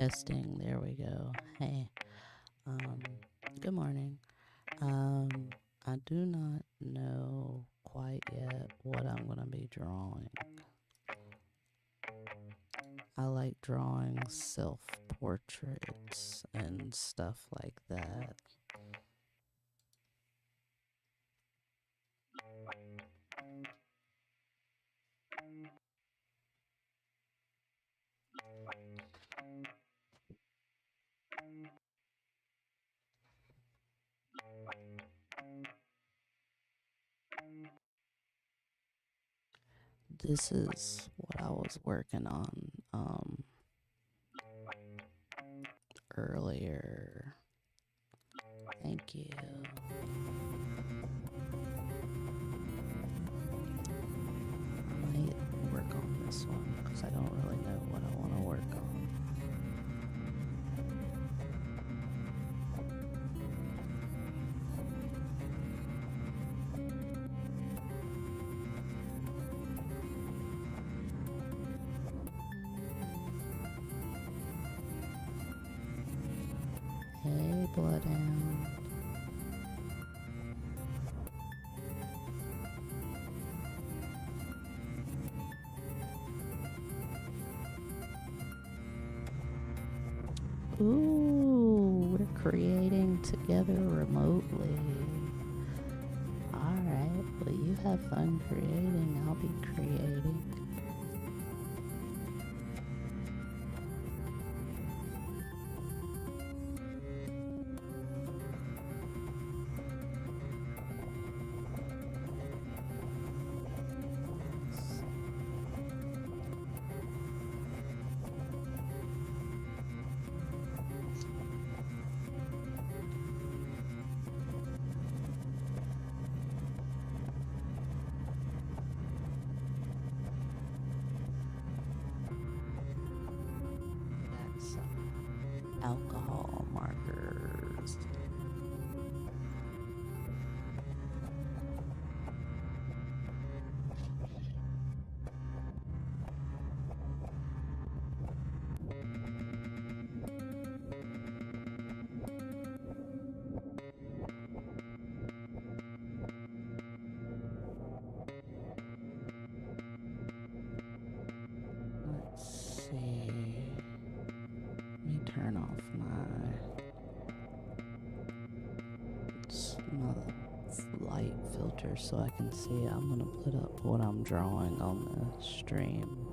Testing. There we go. Hey, um, good morning. Um, I do not know quite yet what I'm gonna be drawing. I like drawing self-portraits and stuff like that. This is what I was working on earlier. Thank you. I might work on this one because I don't really know what I want to work on. Hey, Bloodhound. Ooh, we're creating together remotely. Alright, well, you have fun creating. I'll be creating. Got some alcohol markers. Let's see. Let me turn off my light filter so I can see. I'm gonna put up what I'm drawing on the stream.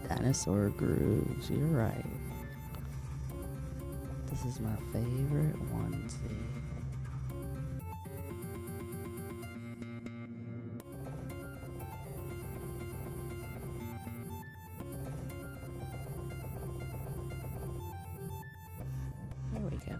Dinosaur grooves, you're right. This is my favorite onesie. There we go.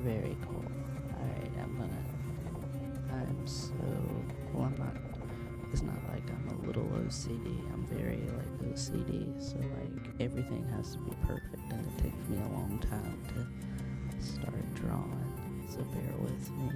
Very cool. Alright, I'm so, well, I'm not, it's not like I'm a little OCD. I'm very, like, OCD. So, like, everything has to be perfect, and it takes me a long time to start drawing. So, bear with me.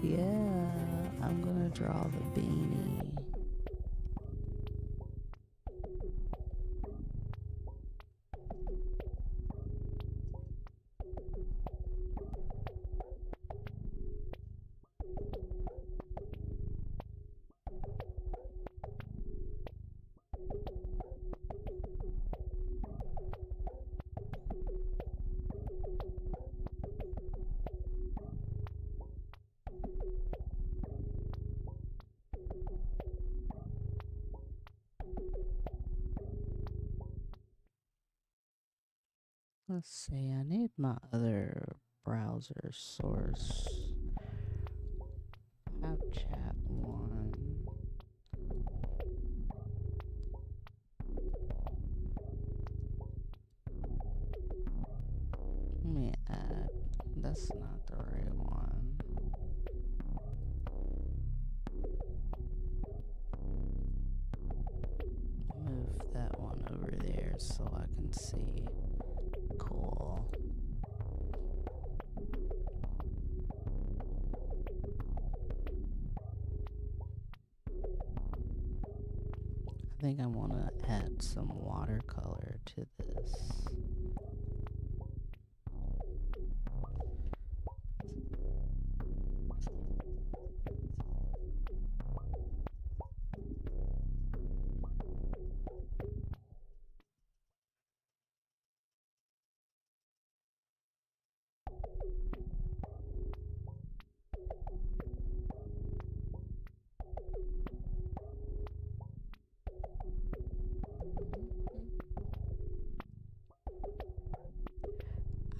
Yeah, I'm gonna draw the beanie. Let's see, I need my other browser source. I have chat one. Let me add, that's not the right one. Move that one over there so I can see. Cool. I think I want to add some watercolor to this.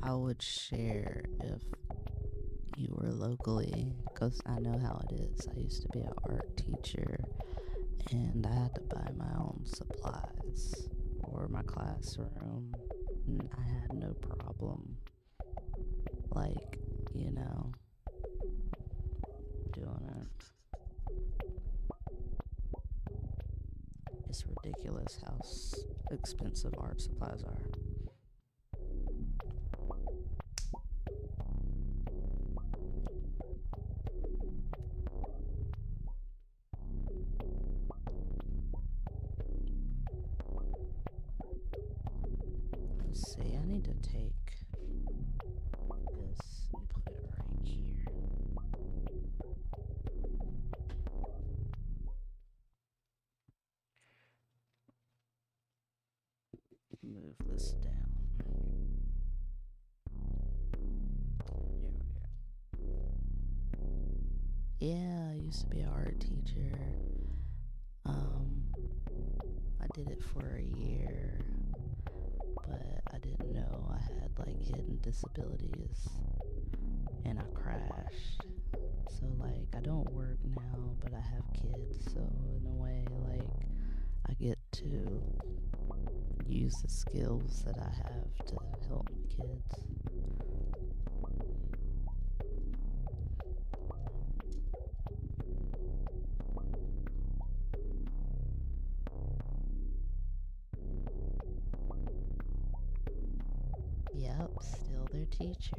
I would share if you were locally, because I know how it is. I used to be an art teacher, and I had to buy my own supplies for my classroom. And I had no problem, like, you know, doing it. It's ridiculous how expensive art supplies are. Let's see, I need to take this and put it right here. Move this down. Here we go. Yeah, I used to be an art teacher. I did it for a year, but I didn't know I had like hidden disabilities, and I crashed. So like I don't work now, but I have kids, so in a way like I get to use the skills that I have to help my kids. Yep, still their teacher.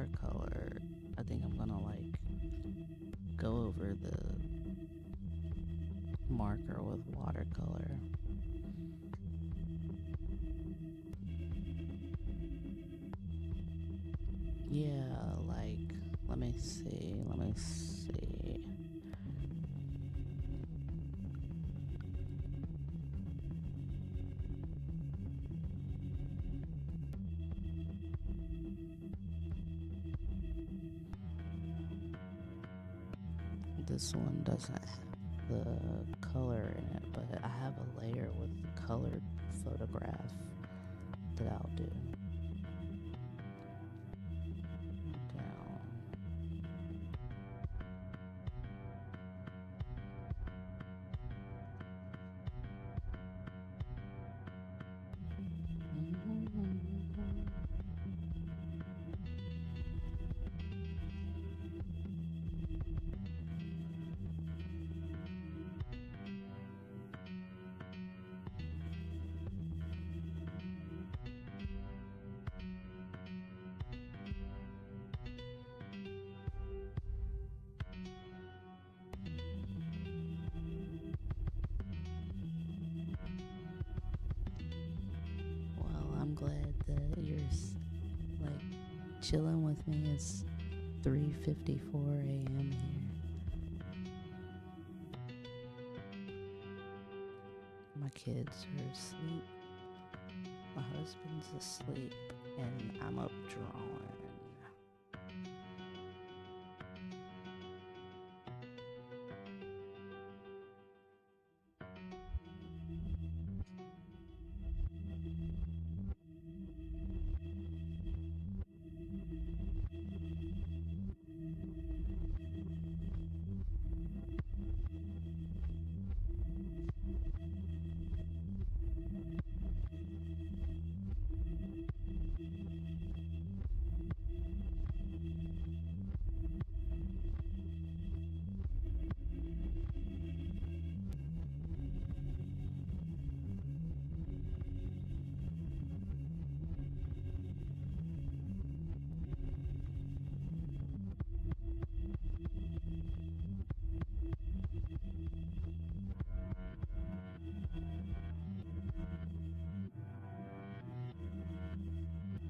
watercolor. I think I'm gonna like go over the marker with watercolor. Yeah, like, let me see. This one doesn't have the color in it, but I have a layer with colored photograph that I'll do down. Well, I'm glad that you're like chilling with me. It's 3:54 a.m. here. My kids are asleep. My husband's asleep, and I'm up drawing.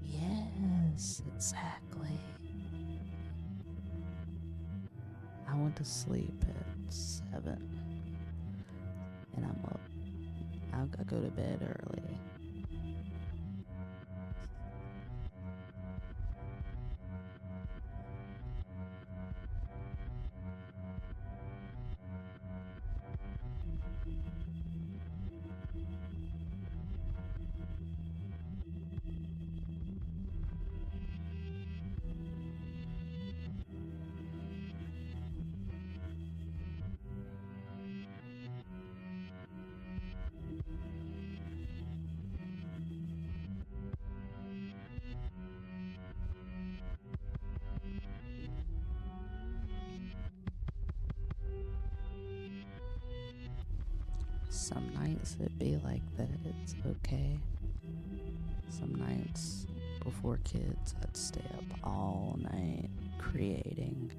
Yes, exactly. I went to sleep at 7, and I'm up. I go to bed early. Some nights it be like that. It's okay. Some nights before kids, I'd stay up all night creating.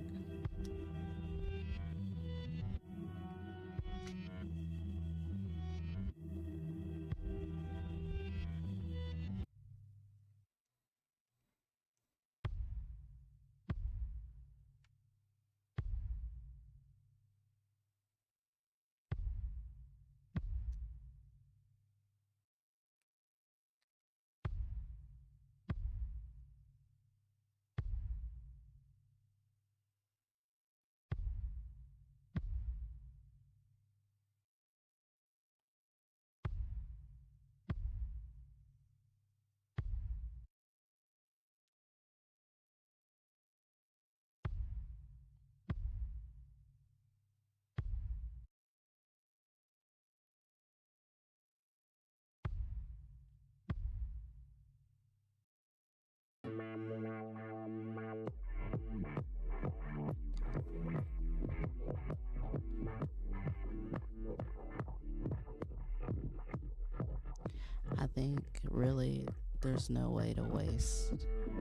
I think really there's no way to waste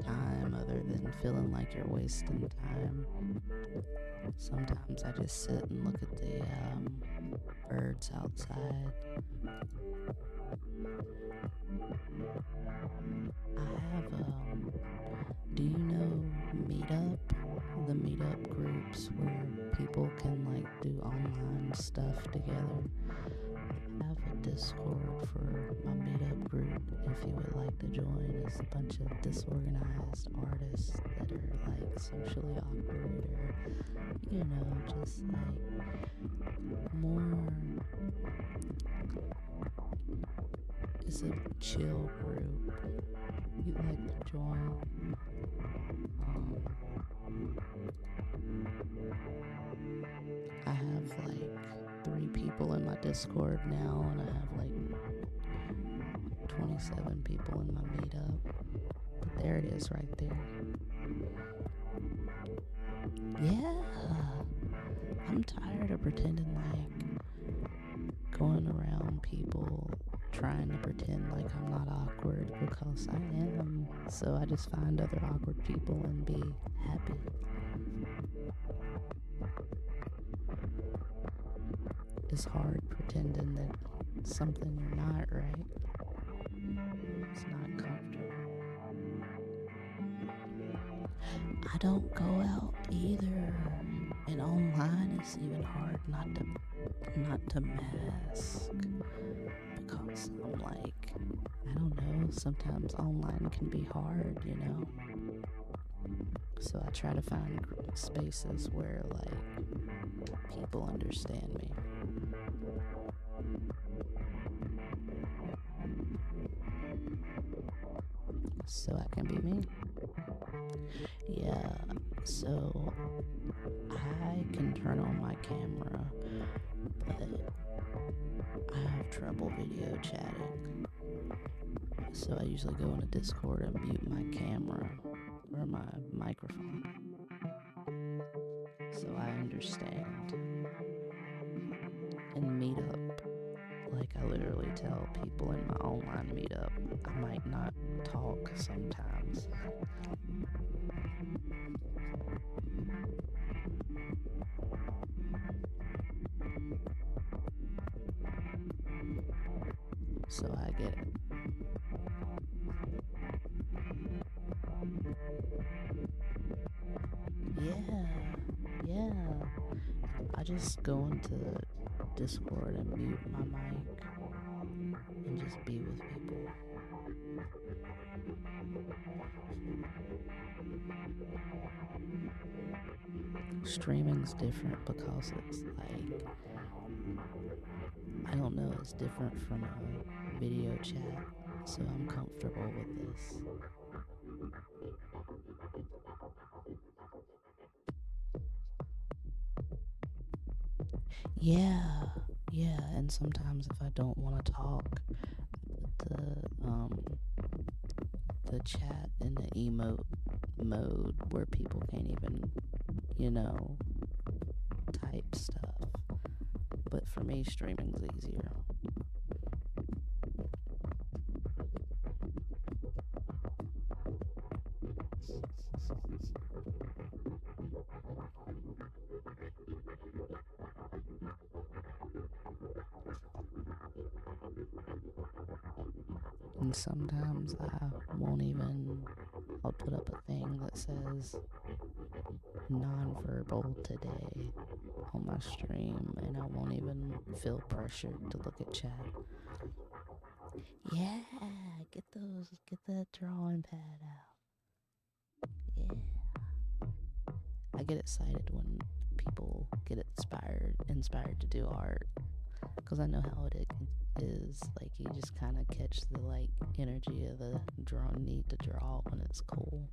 time other than feeling like you're wasting time. Sometimes I just sit and look at the birds outside. I have, do you know Meetup? The Meetup groups where people can like do online stuff together. I have a Discord for my Meetup group if you would like to join. It's a bunch of disorganized artists that are like socially awkward or, you know, just like more. It's a chill group. You'd like to join. I have like 3 people in my Discord now, and I have like 27 people in my Meetup. But there it is right there. Yeah, I'm tired of pretending like going around people trying to pretend like I'm not awkward, because I am. So I just find other awkward people and be happy. It's hard pretending that something you're not, right? It's not comfortable. I don't go out either, and online it's even hard not to mask, because I'm like, I don't know, sometimes online can be hard, you know. So I try to find spaces where like people understand me. So I can be me. Yeah, so I can turn on my camera, but I have trouble video chatting. So I usually go into Discord and mute my camera or my microphone. So I understand. In Meetup, like I literally tell people in my online Meetup, I might not talk sometimes. So I get it. Yeah. I just go into Discord and mute my mic and just be with people. Streaming's different because it's like, I don't know, it's different from a video chat, so I'm comfortable with this. Yeah, and sometimes if I don't want to talk, the chat in the emote mode where people can't even, you know, type stuff. But for me, streaming's easier. And sometimes I'll put up a thing that says nonverbal today on my stream, and I won't even feel pressured to look at chat. Yeah, get that drawing pad out. Yeah. I get excited when people get inspired to do art, because I know how it is. Like, you just kind of catch the like energy of the need to draw when it's cool.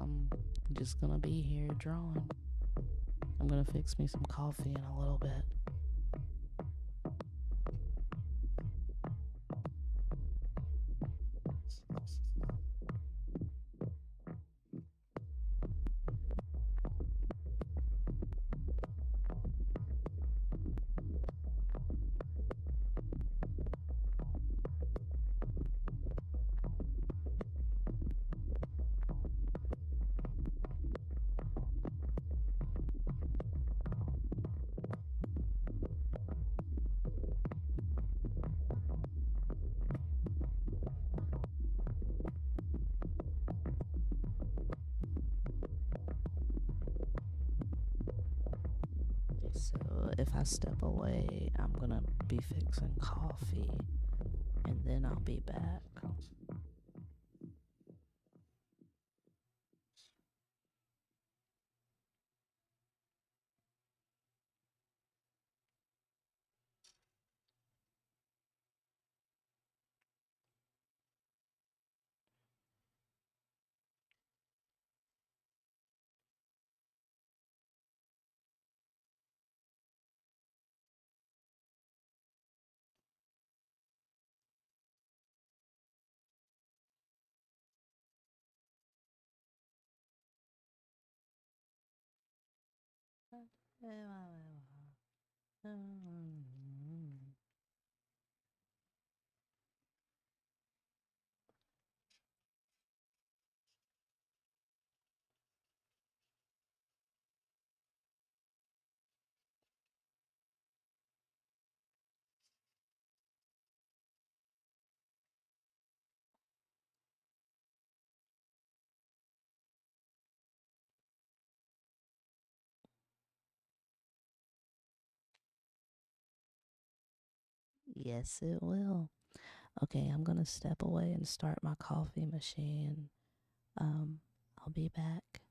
I'm just gonna be here drawing. I'm gonna fix me some coffee in a little bit. if I step away, I'm gonna be fixing coffee and then I'll be back. Yes, it will. Okay, I'm gonna step away and start my coffee machine. Um, I'll be back.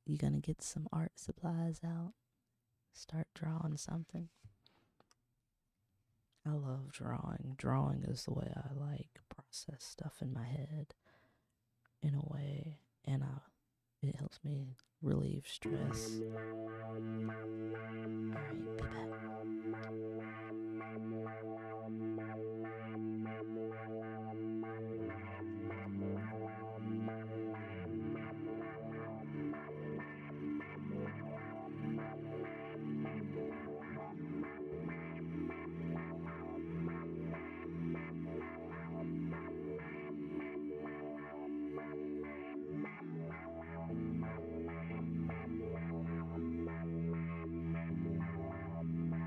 You gonna get some art supplies out? Start drawing something. I love drawing. Drawing is the way I like process stuff in my head in a way, and it helps me relieve stress. All right, be back.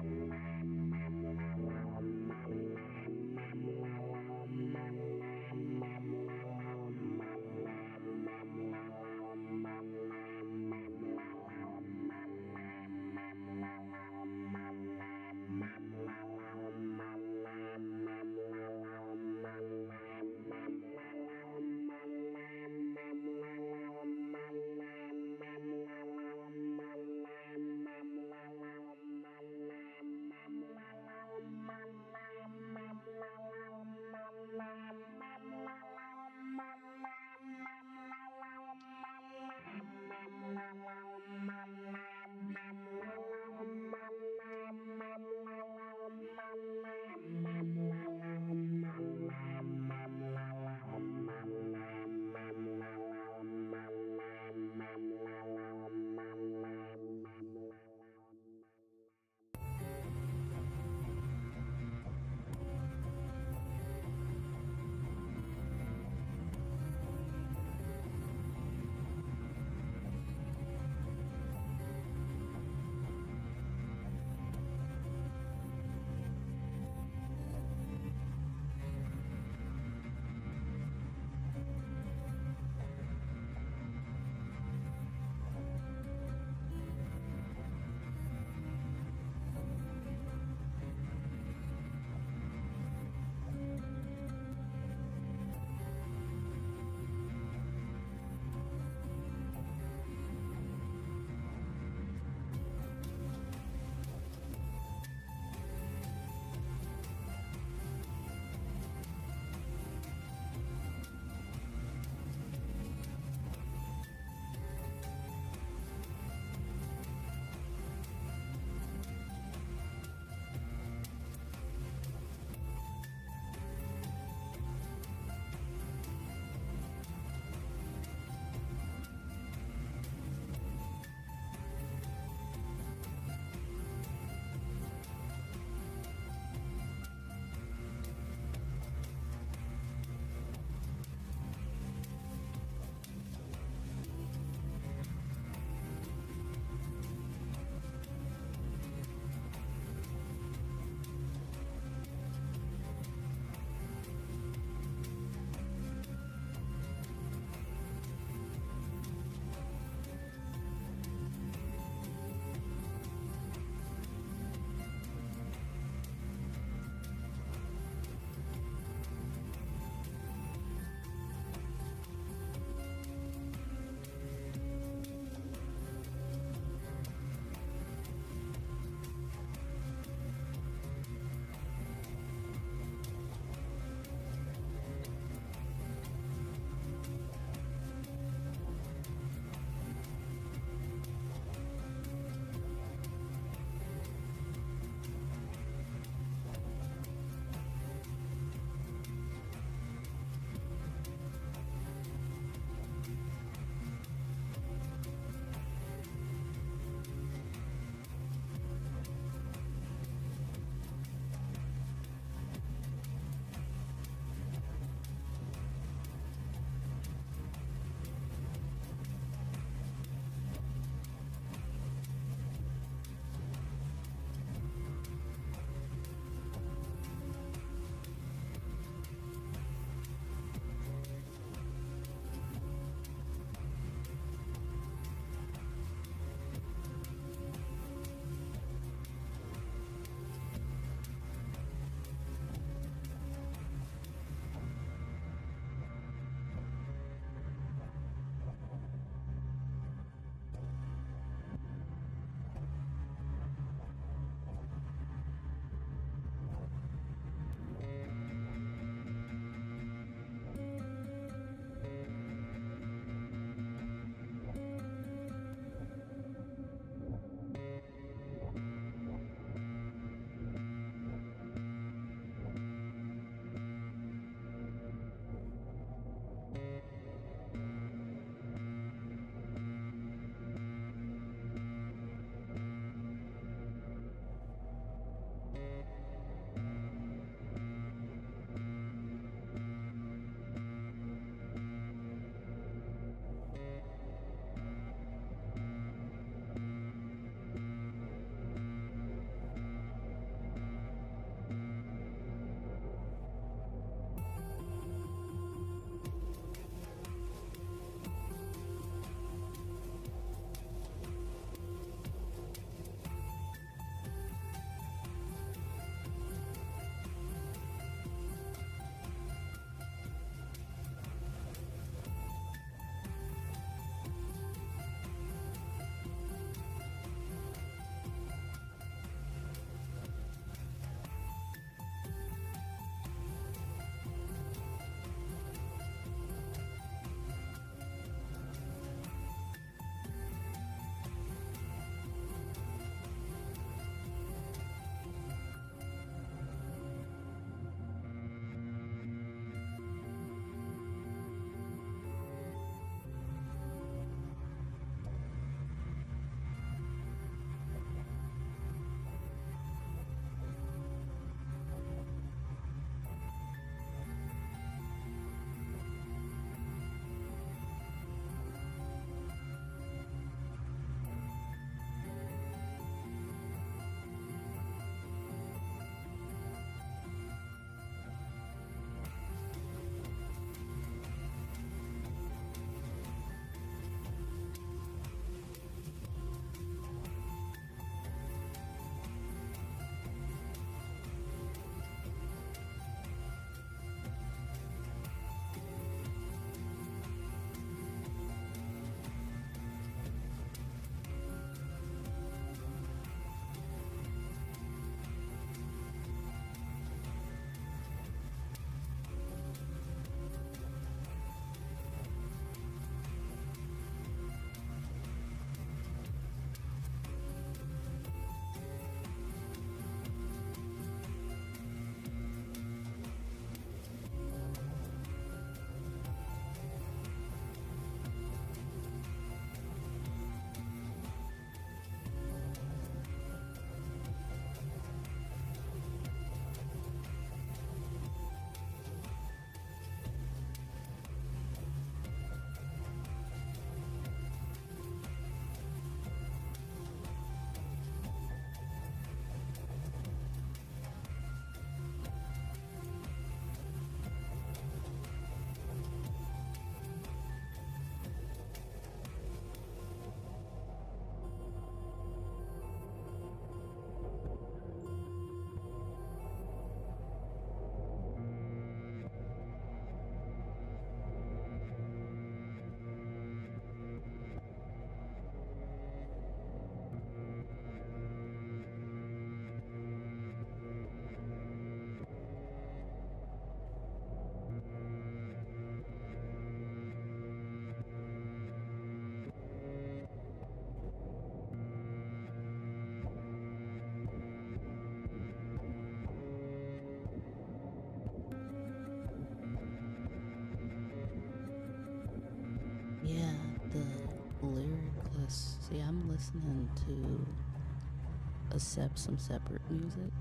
See, I'm listening to some separate music.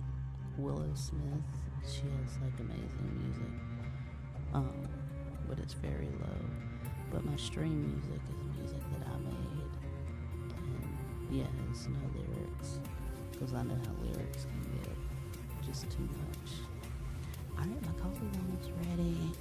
Willow Smith, she has like amazing music, but it's very low. But my stream music is music that I made, and yeah, it's no lyrics, because I know how lyrics can get just too much. Alright, my coffee's almost ready.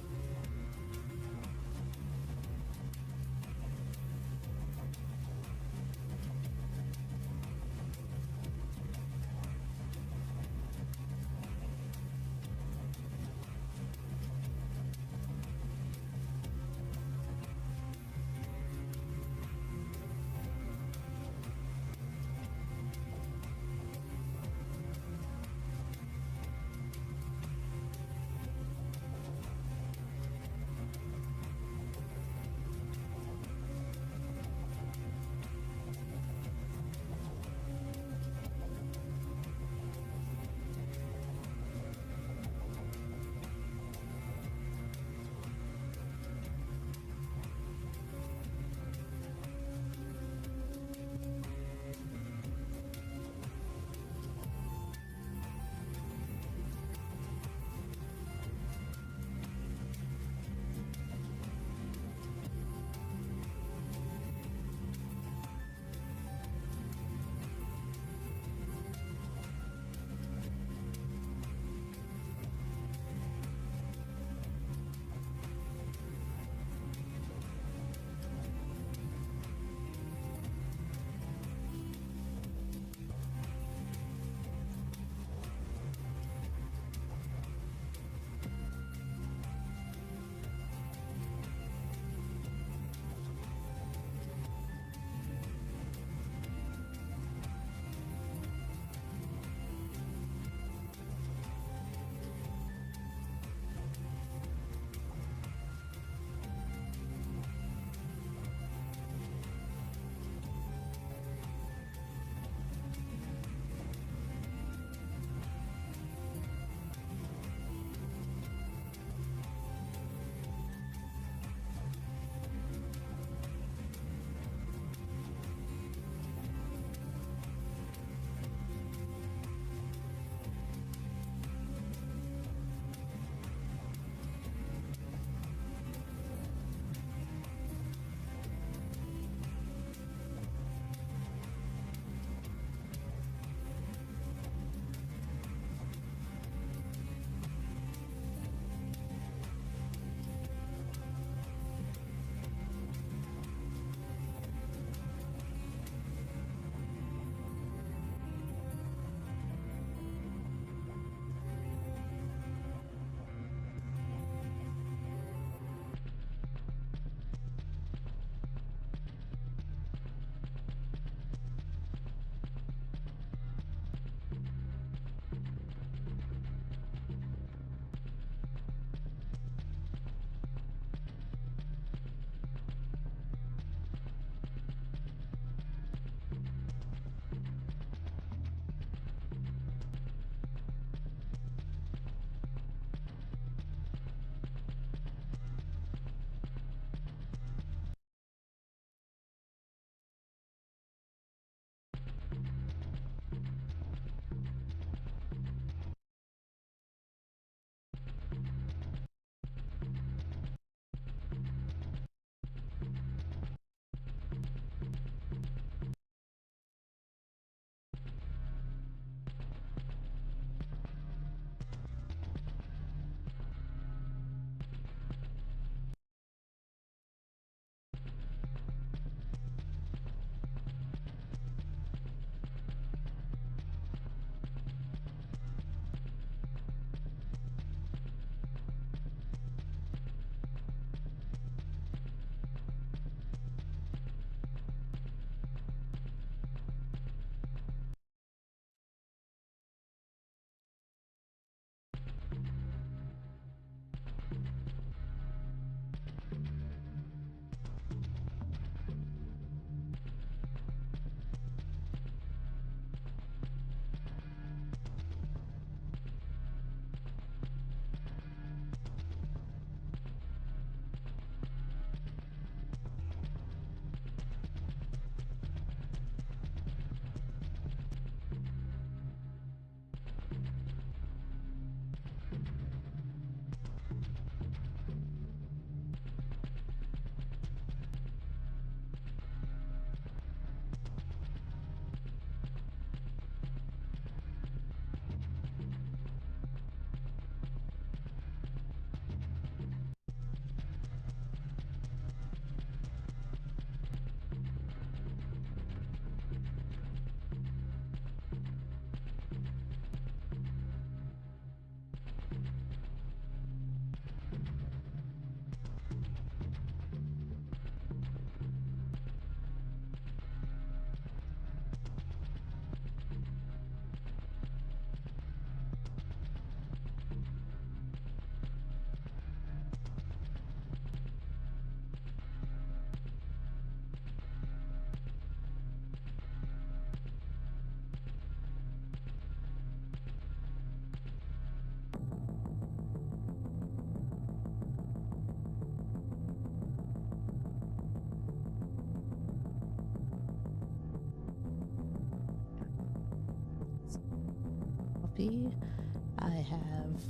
have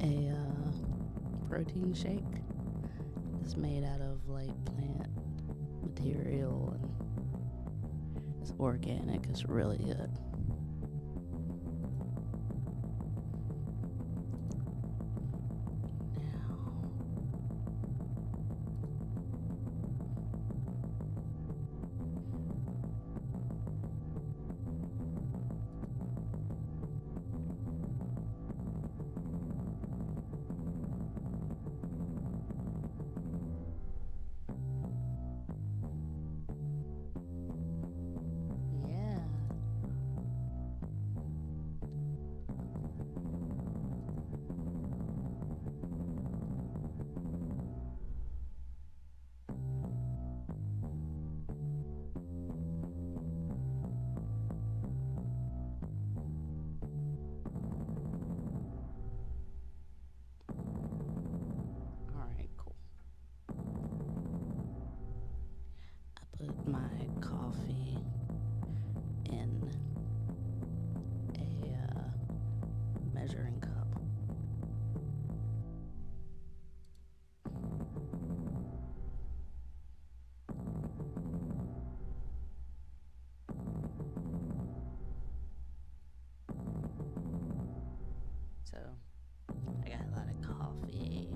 a protein shake. It's made out of like plant material and it's organic. It's really good. Put my coffee in a measuring cup. So I got a lot of coffee.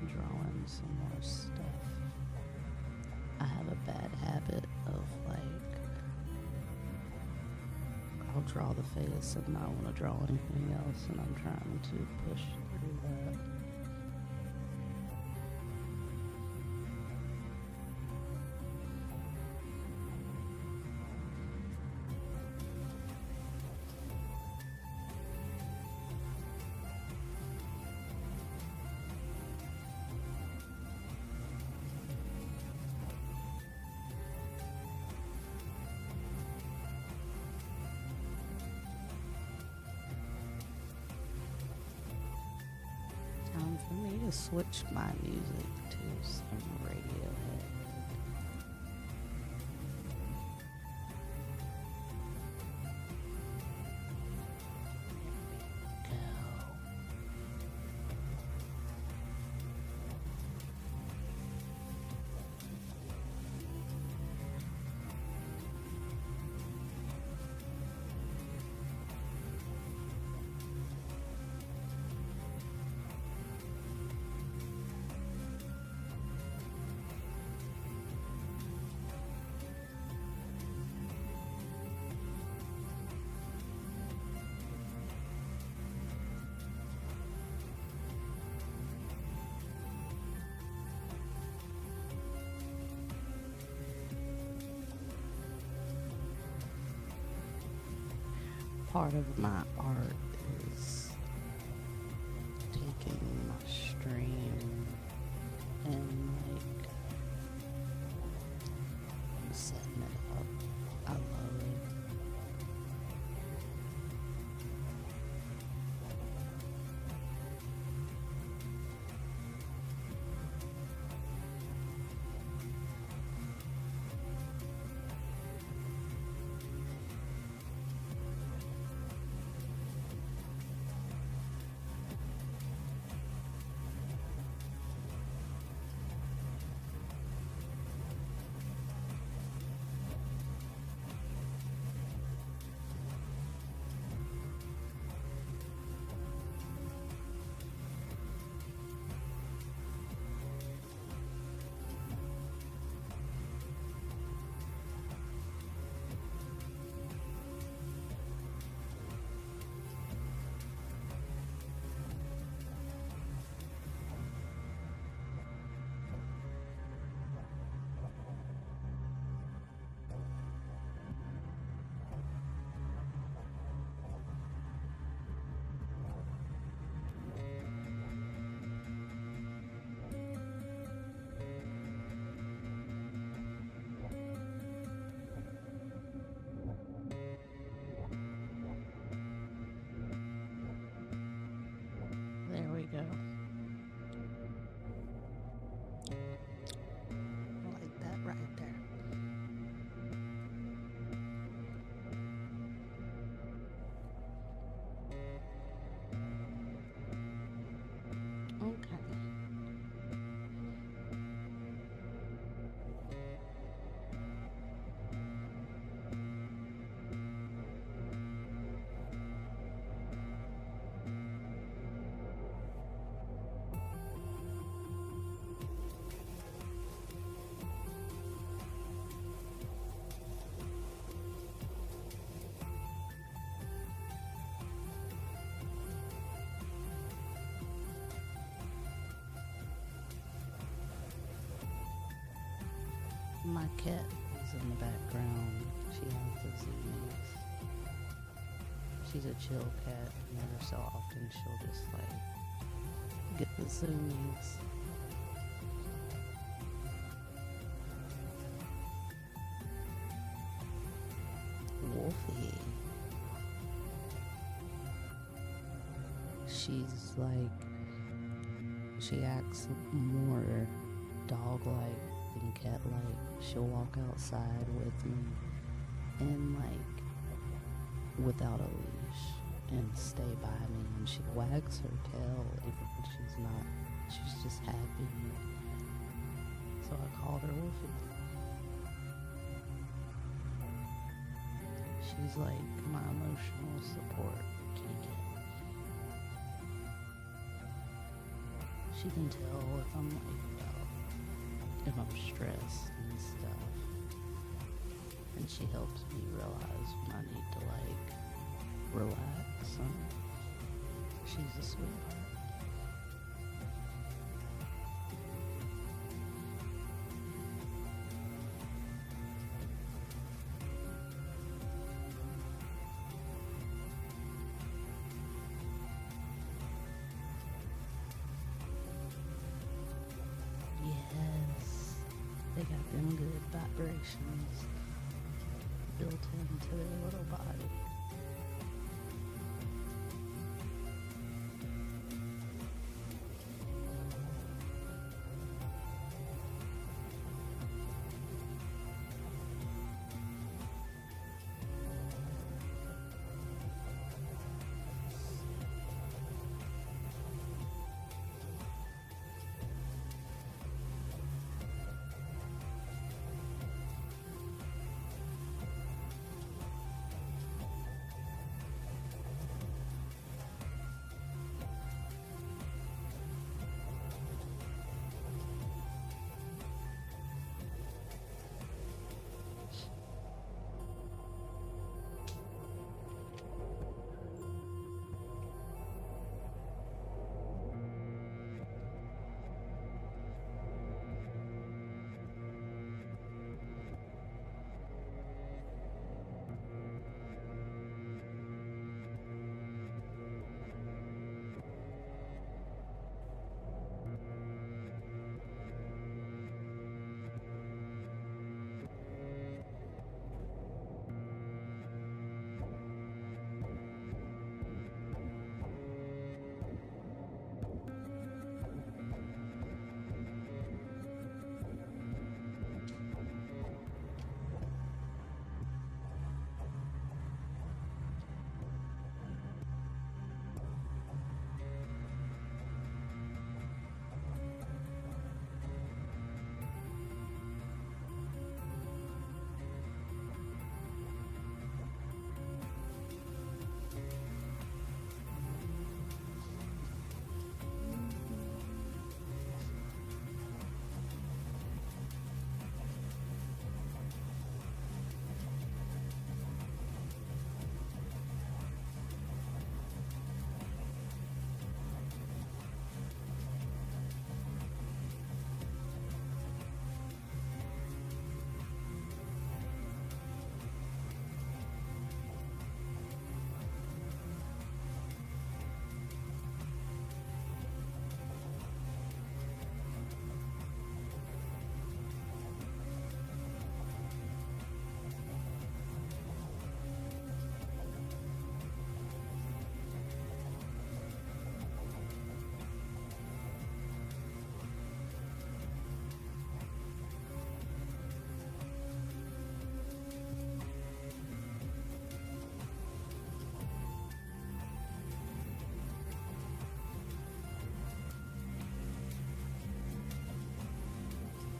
Drawing some more stuff. I have a bad habit of like, I'll draw the face and not want to draw anything else, and I'm trying to push through that. Time for me to switch my music to some Radiohead. Part of my art is taking my stream and like setting it up. I love it. My cat is in the background. She has the zoomies. She's a chill cat, and every so often she'll just like get the zoomies. Wolfie. She's like, she acts more dog-like than cat-like. She'll walk outside with me and like without a leash and stay by me, and she wags her tail even when she's not. She's just happy. So I called her Wolfie. She's like my emotional support kitty cat. She can tell if I'm like if I'm stressed and stuff, and she helps me realize when I need to like relax. She's a sweetheart. Yes, they got them good vibrations built into their little body.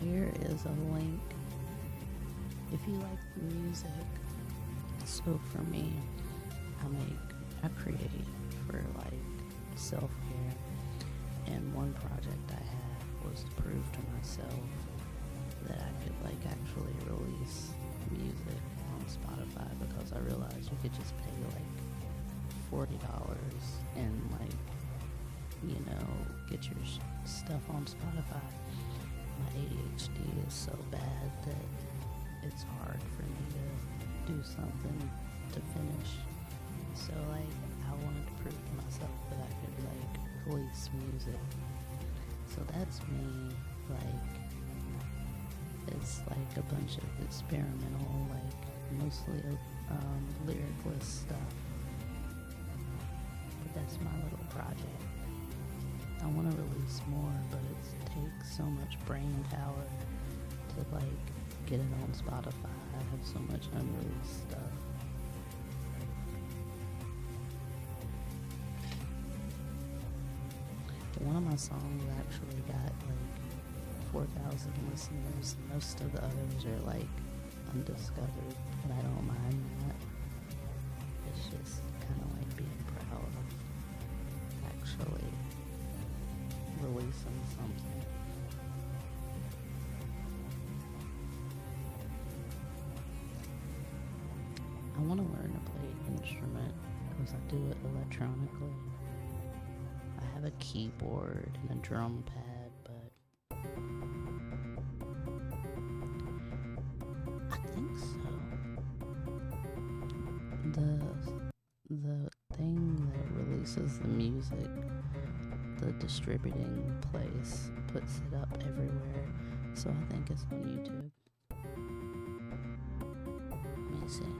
Here is a link if you like music. So for me, I create for like self-care, and one project I had was to prove to myself that I could like actually release music on Spotify, because I realized you could just pay like $40 and like, you know, get your stuff on Spotify. my ADHD is so bad that it's hard for me to do something to finish. So like I wanted to prove to myself that I could like release music. So that's me. Like it's like a bunch of experimental, like mostly lyricless stuff. But that's my little project. I want to release more, but it takes so much brain power to like get it on Spotify. I have so much unreleased stuff. One of my songs actually got like 4,000 listeners. Most of the others are like undiscovered, but I don't mind that. It's just kind of like being proud of actually releasing something. I want to learn to play an instrument because I do it electronically. I have a keyboard and a drum pad, but I think so. The thing that releases the music, the distributing place, puts it up everywhere. So I think it's on YouTube. Let me see.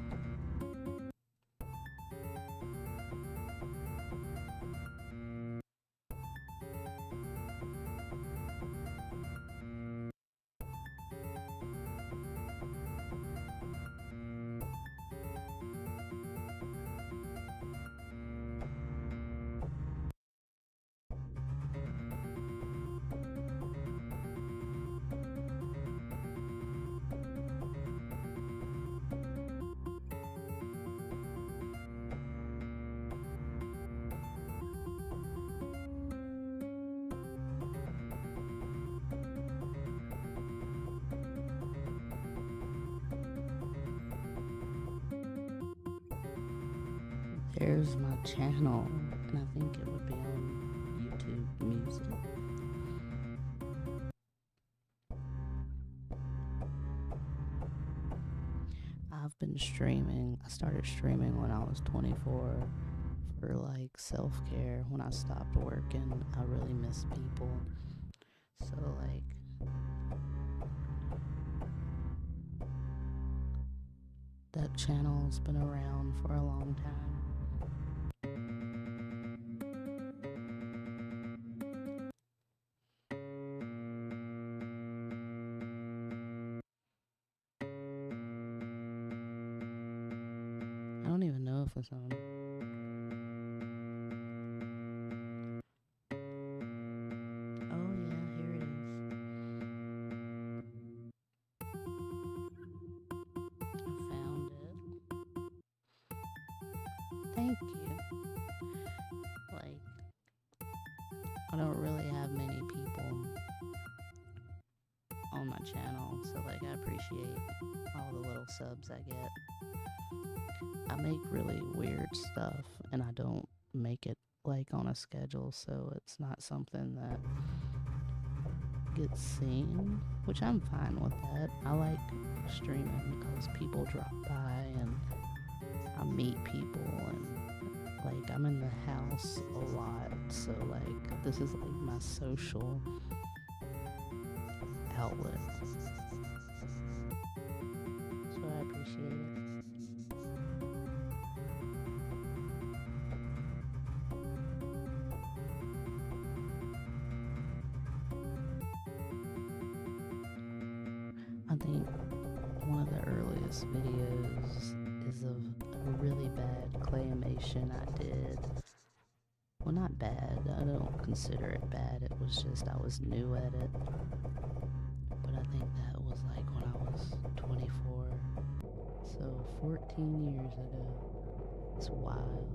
There's my channel, and I think it would be on YouTube Music. I've been streaming. I started streaming when I was 24 for like self-care. When I stopped working, I really miss people. So like that channel's been around for a long time. I don't even know if it's on. Oh yeah, here it is. I found it. Thank you. Like, I don't really have many people on my channel, so like I appreciate all the little subs I get. I make really weird stuff and I don't make it like on a schedule, so it's not something that gets seen, which I'm fine with that. I like streaming because people drop by and I meet people, and like I'm in the house a lot, so like this is like my social outlet. So I appreciate it. I think one of the earliest videos is of a really bad claymation I did. Well, not bad. I don't consider it bad. It was just I was new at it. But I think that was like when I was 24. So 14 years ago. It's wild.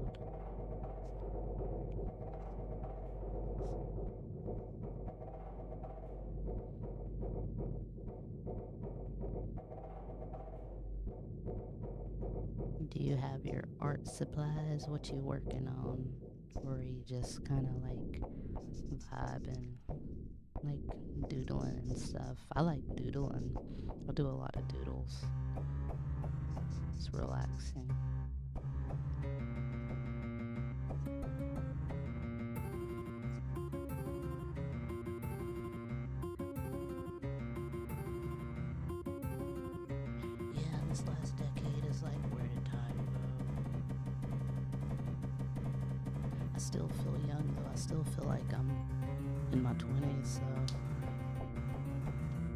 Do you have your art supplies? What you working on? Or are you just kind of like vibing like doodling and stuff. I like doodling. I'll do a lot of doodles. It's relaxing. Yeah, this last decade is like, where did time go? I still feel young though. I still feel like I'm in my 20s, so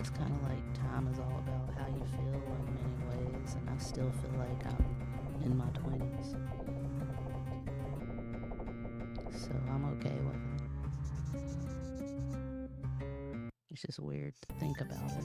it's kind of like time is all about how you feel in many ways, and I still feel like I'm in my 20s, so I'm okay with it. It's just weird to think about it.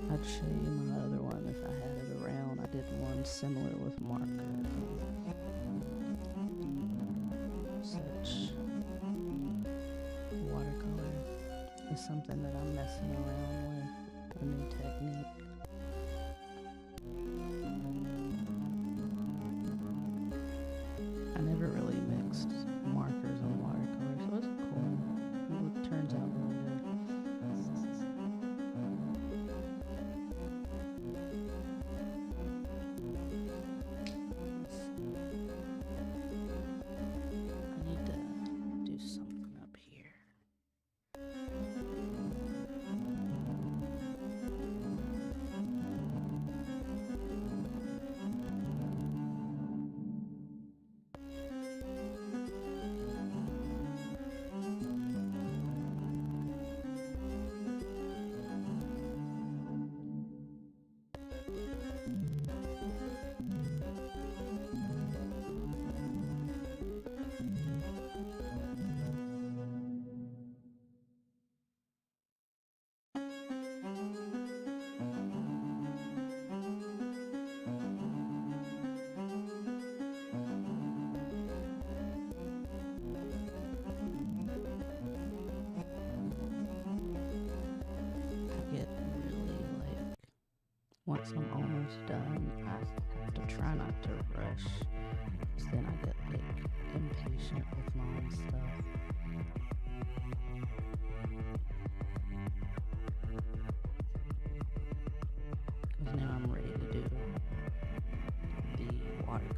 I'd show you my other one if I had it around. I did one similar with marker. Such watercolor is something that I'm messing around with, a new technique. I never really mixed markers and watercolor, so it's cool. It turns out really good. Once I'm almost done, I have to try not to rush, because then I get like impatient with my own stuff. Because now I'm ready to do the watercolor.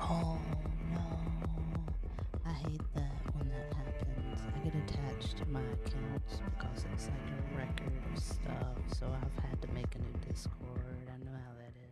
Oh no, I hate that when that happens. get attached to my accounts because it's like a record of stuff. So I've had to make a new Discord. I know how that is.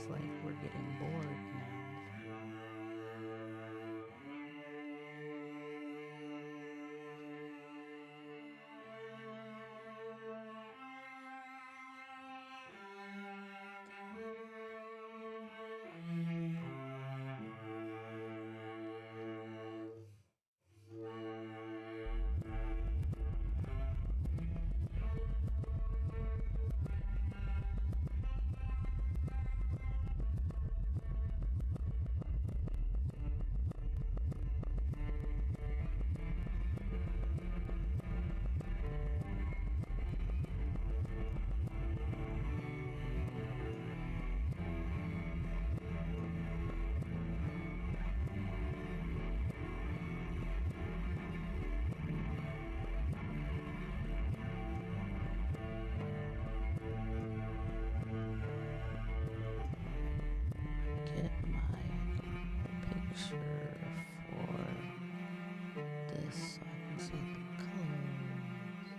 Like we're getting bored now. Get my picture for this so I can see the colors.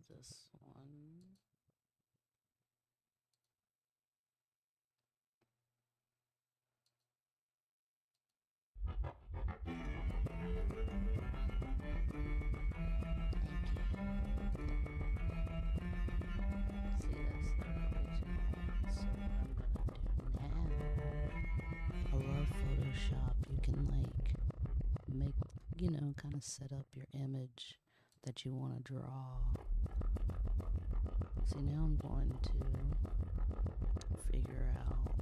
This one. Photoshop, you can like make, you know, kind of set up your image that you want to draw. See, now I'm going to figure out.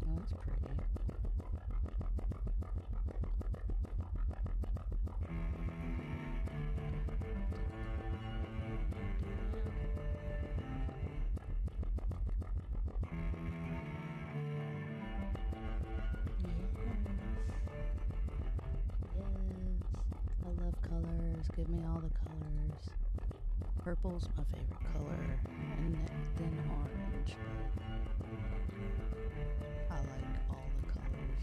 Oh, that's pretty. Give me all the colors. Purple's my favorite color, and then orange. I like all the colors.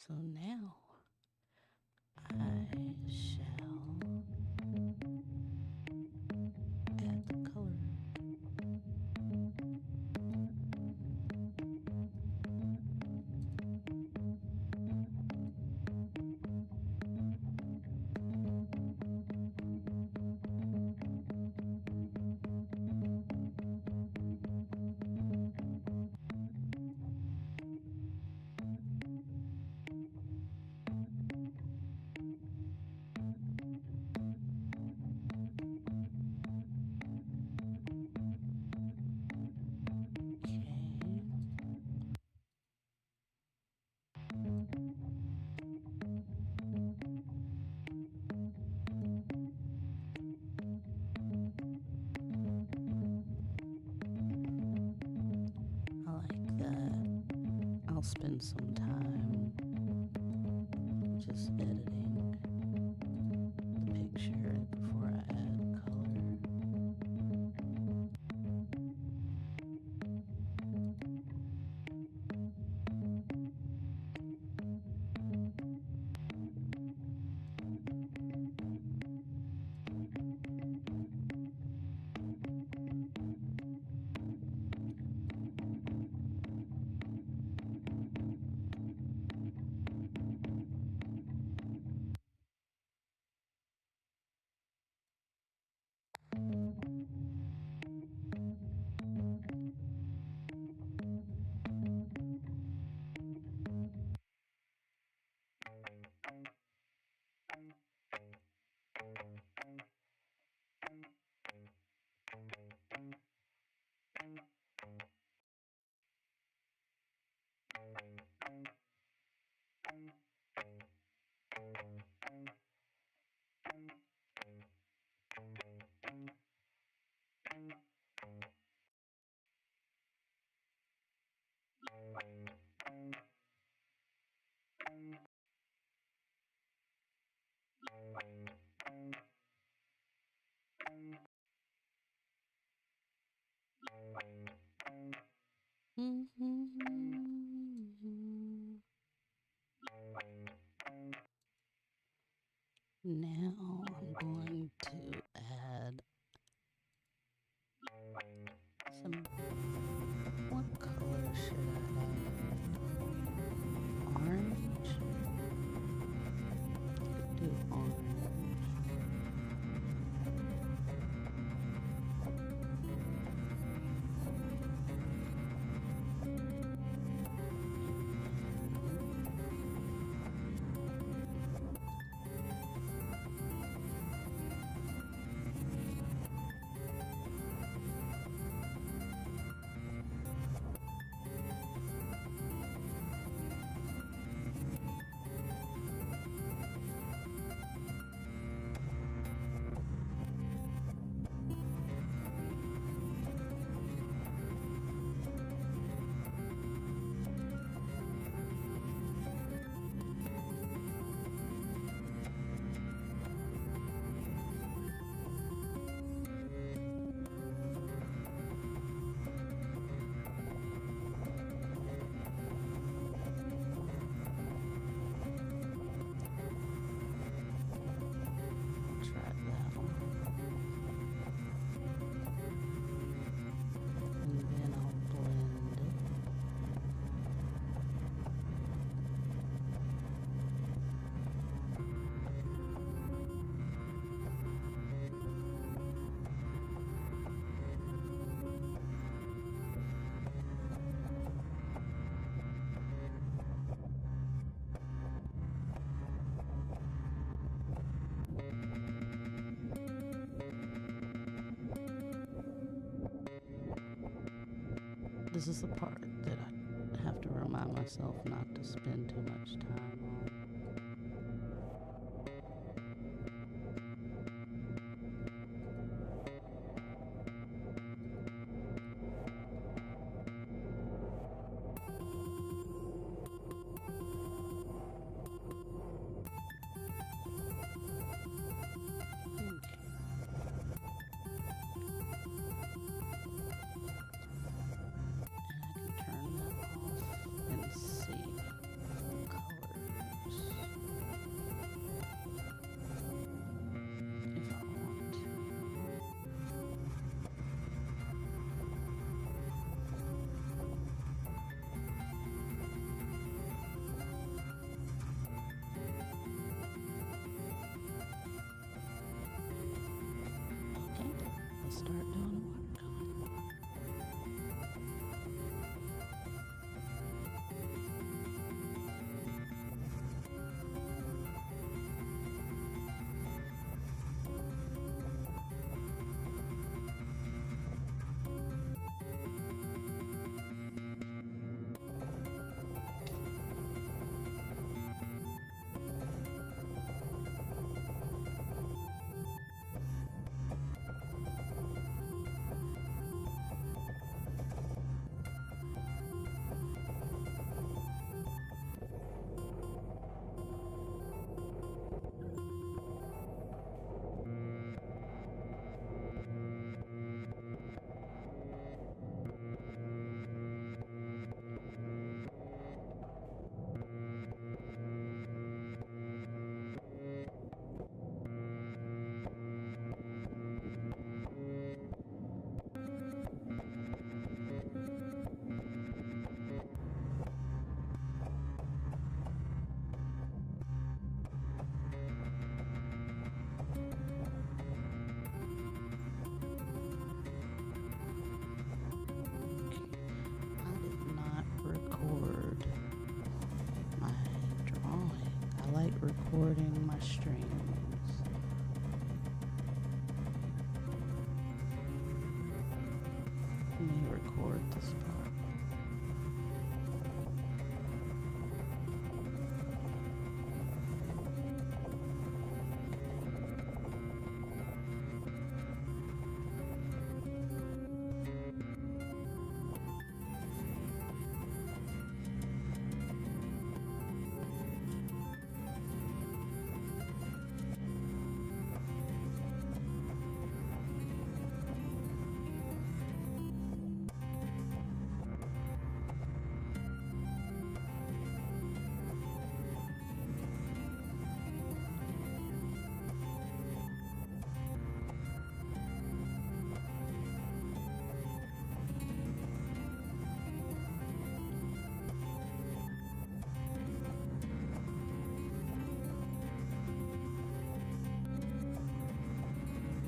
So now I shall add the color. I like that. I'll spend some time just editing the picture before I add color. Now I'm going to add some. What color should I add? Orange? Do orange. Try that one. And then I'll blend it. This is the part that I have to remind myself not to spend too much time on. And I can turn that off and see color. I'll start doing a watercolor. I did not record my drawing. I like recording my streams. Let me record this part.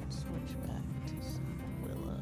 Switch back to some willow.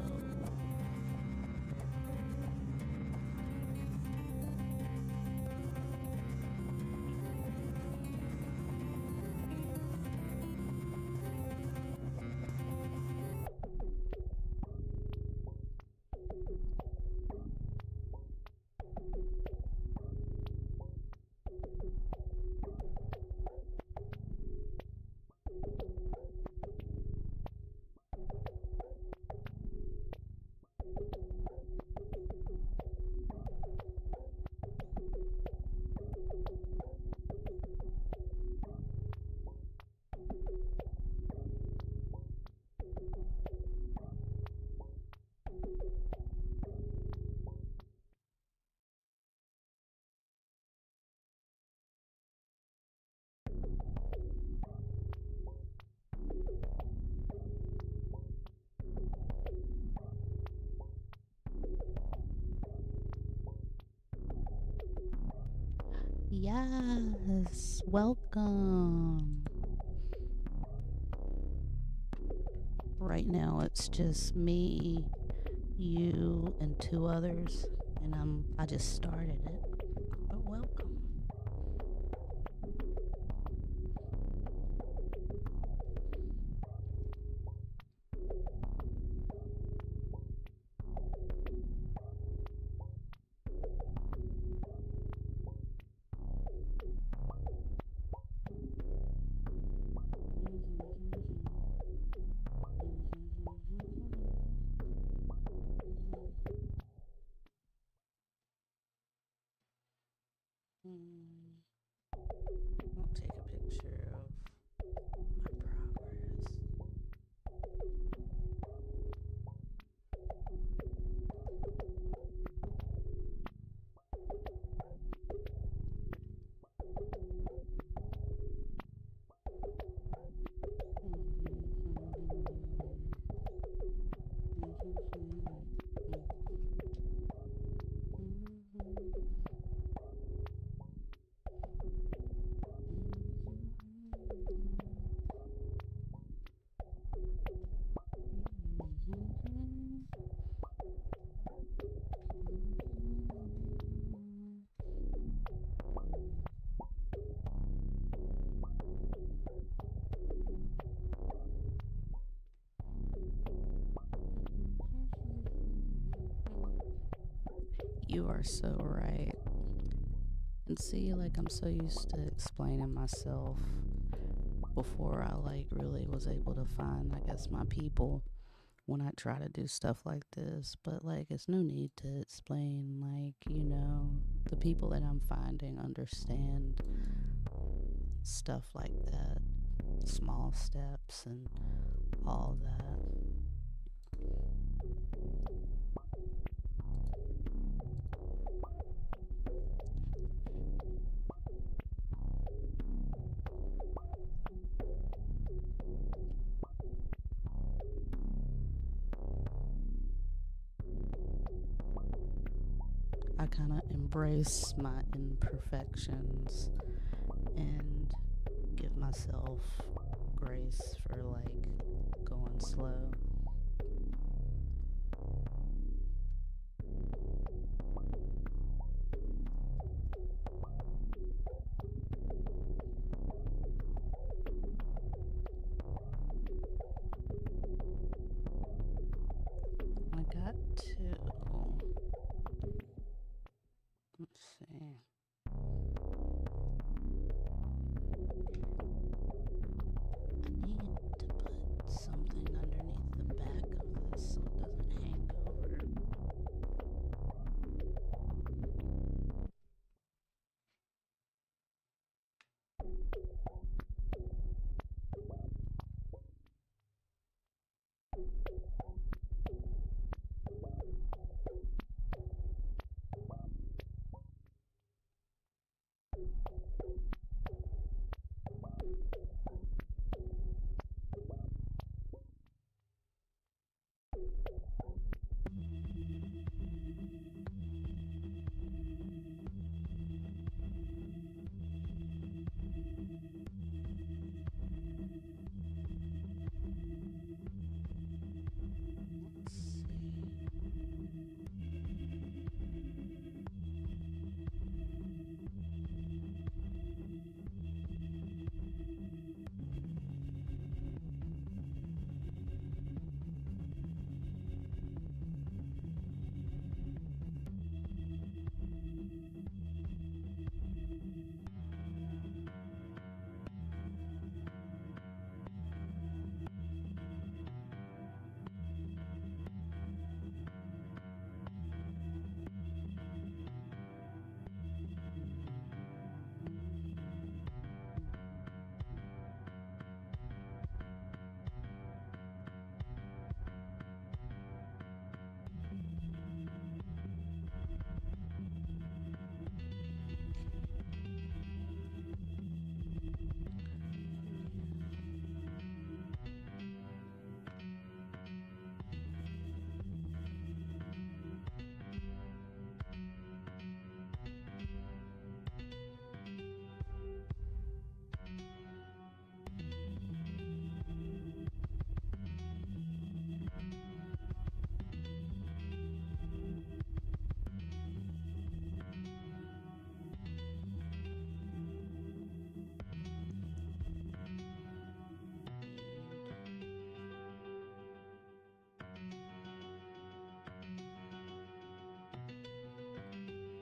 Yes, welcome. Right now it's just me, you, and two others, and I just started it. But welcome. I'll take a picture of my progress. You are so right. And see, like, I'm so used to explaining myself before I, like, really was able to find, I guess, my people when I try to do stuff like this. But, like, it's no need to explain, like, the people that I'm finding understand stuff like that, small steps and all that. I kind of embrace my imperfections and give myself grace for, like, going slow. I got to, let's see. I need to put something underneath the back of this so it doesn't hang over. Let's see.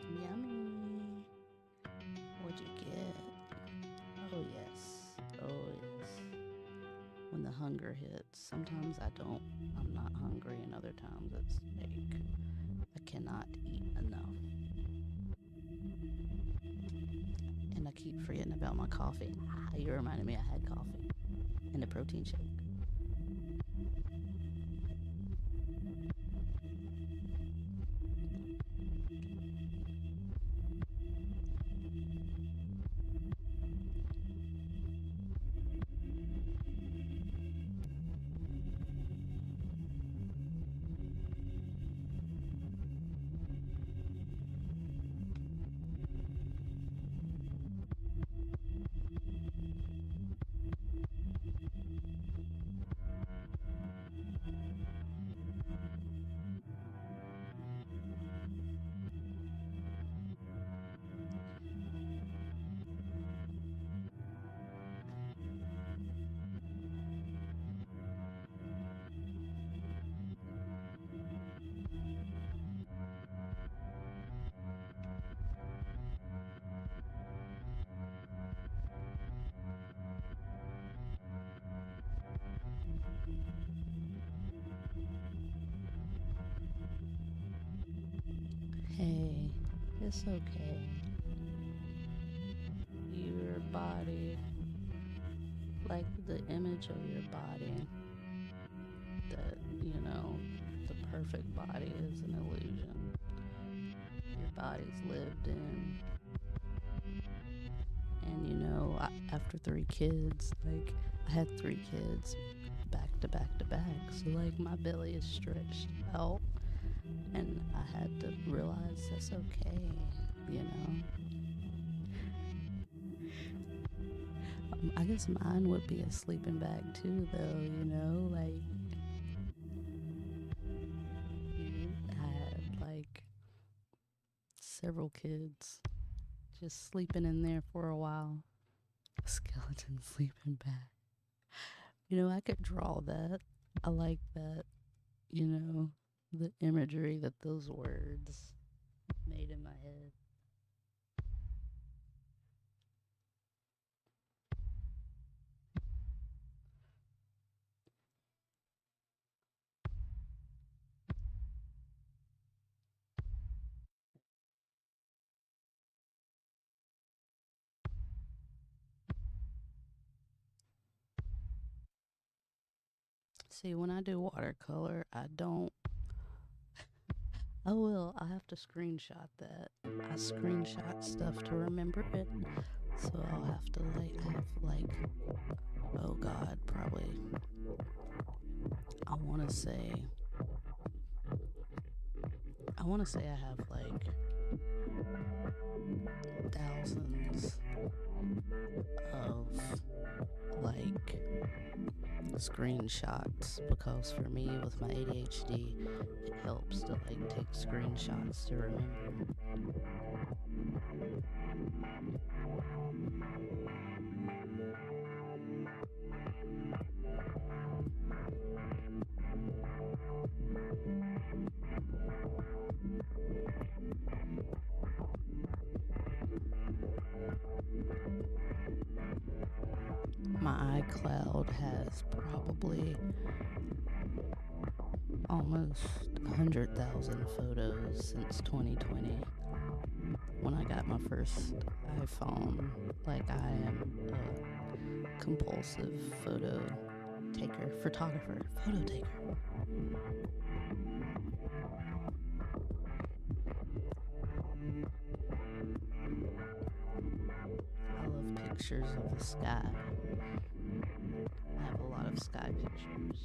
Yummy. What'd you get? Oh, yes. Oh, yes. When the hunger hits, sometimes I'm not hungry, and other times it's like I cannot eat enough. And I keep forgetting about my coffee. You reminded me I had coffee and a protein shake. Hey, it's okay. Your body, like the image of your body, that, the perfect body is an illusion. Your body's lived in. And, after 3 kids, like, I had 3 kids back to back to back. So, like, my belly is stretched out. And I had to realize that's okay, you know? I guess mine would be a sleeping bag too, though, like, I had, like, several kids just sleeping in there for a while. A skeleton sleeping bag. I could draw that. I like that, the imagery that those words made in my head. See, when I do watercolor, I will. I have to screenshot that. I screenshot stuff to remember it. So I'll have to, oh God, probably, I want to say I have, like, thousands of, like, screenshots, because for me, with my ADHD, it helps to, like, take screenshots to remember. My iCloud has probably almost 100,000 photos since 2020. When I got my first iPhone, like, I am a compulsive photographer. I love pictures of the sky. I have a lot of sky pictures.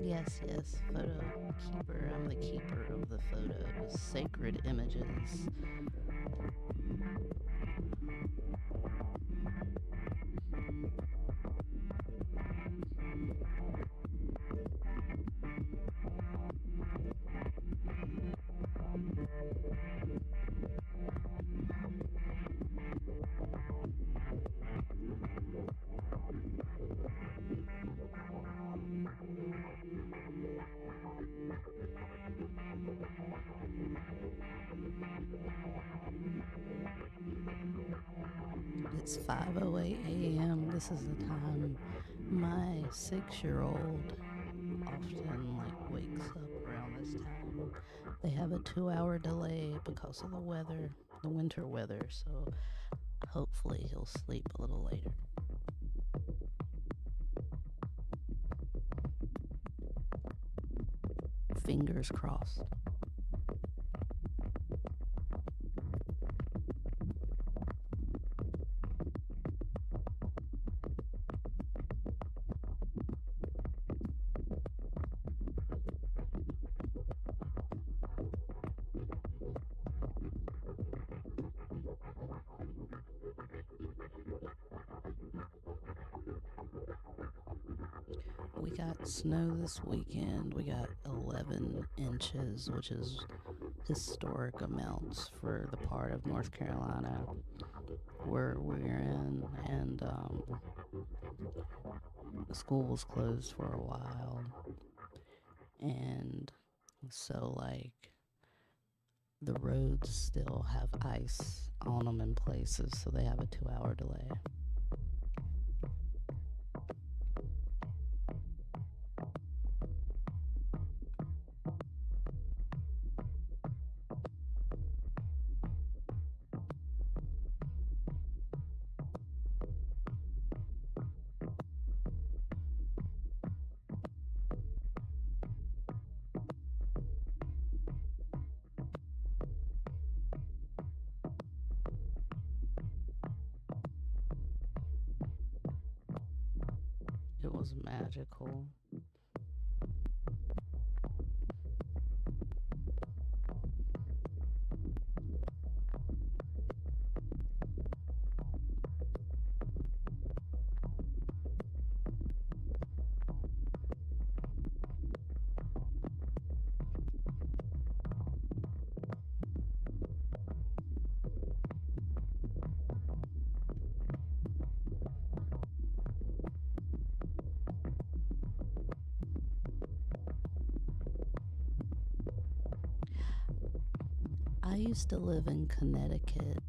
Yes, photo keeper. I'm the keeper of the photos, sacred images. It's 5:08 a.m. This is the time my 6-year-old often like wakes up around this time. They have a 2 hour delay because of the weather, the winter weather, so hopefully he'll sleep a little later. Fingers crossed. We got snow this weekend. We got 11 inches, which is historic amounts for the part of North Carolina where we're in. And school was closed for a while. And so, like, the roads still have ice on them in places, so they have a 2 hour delay. It was magical. I used to live in Connecticut.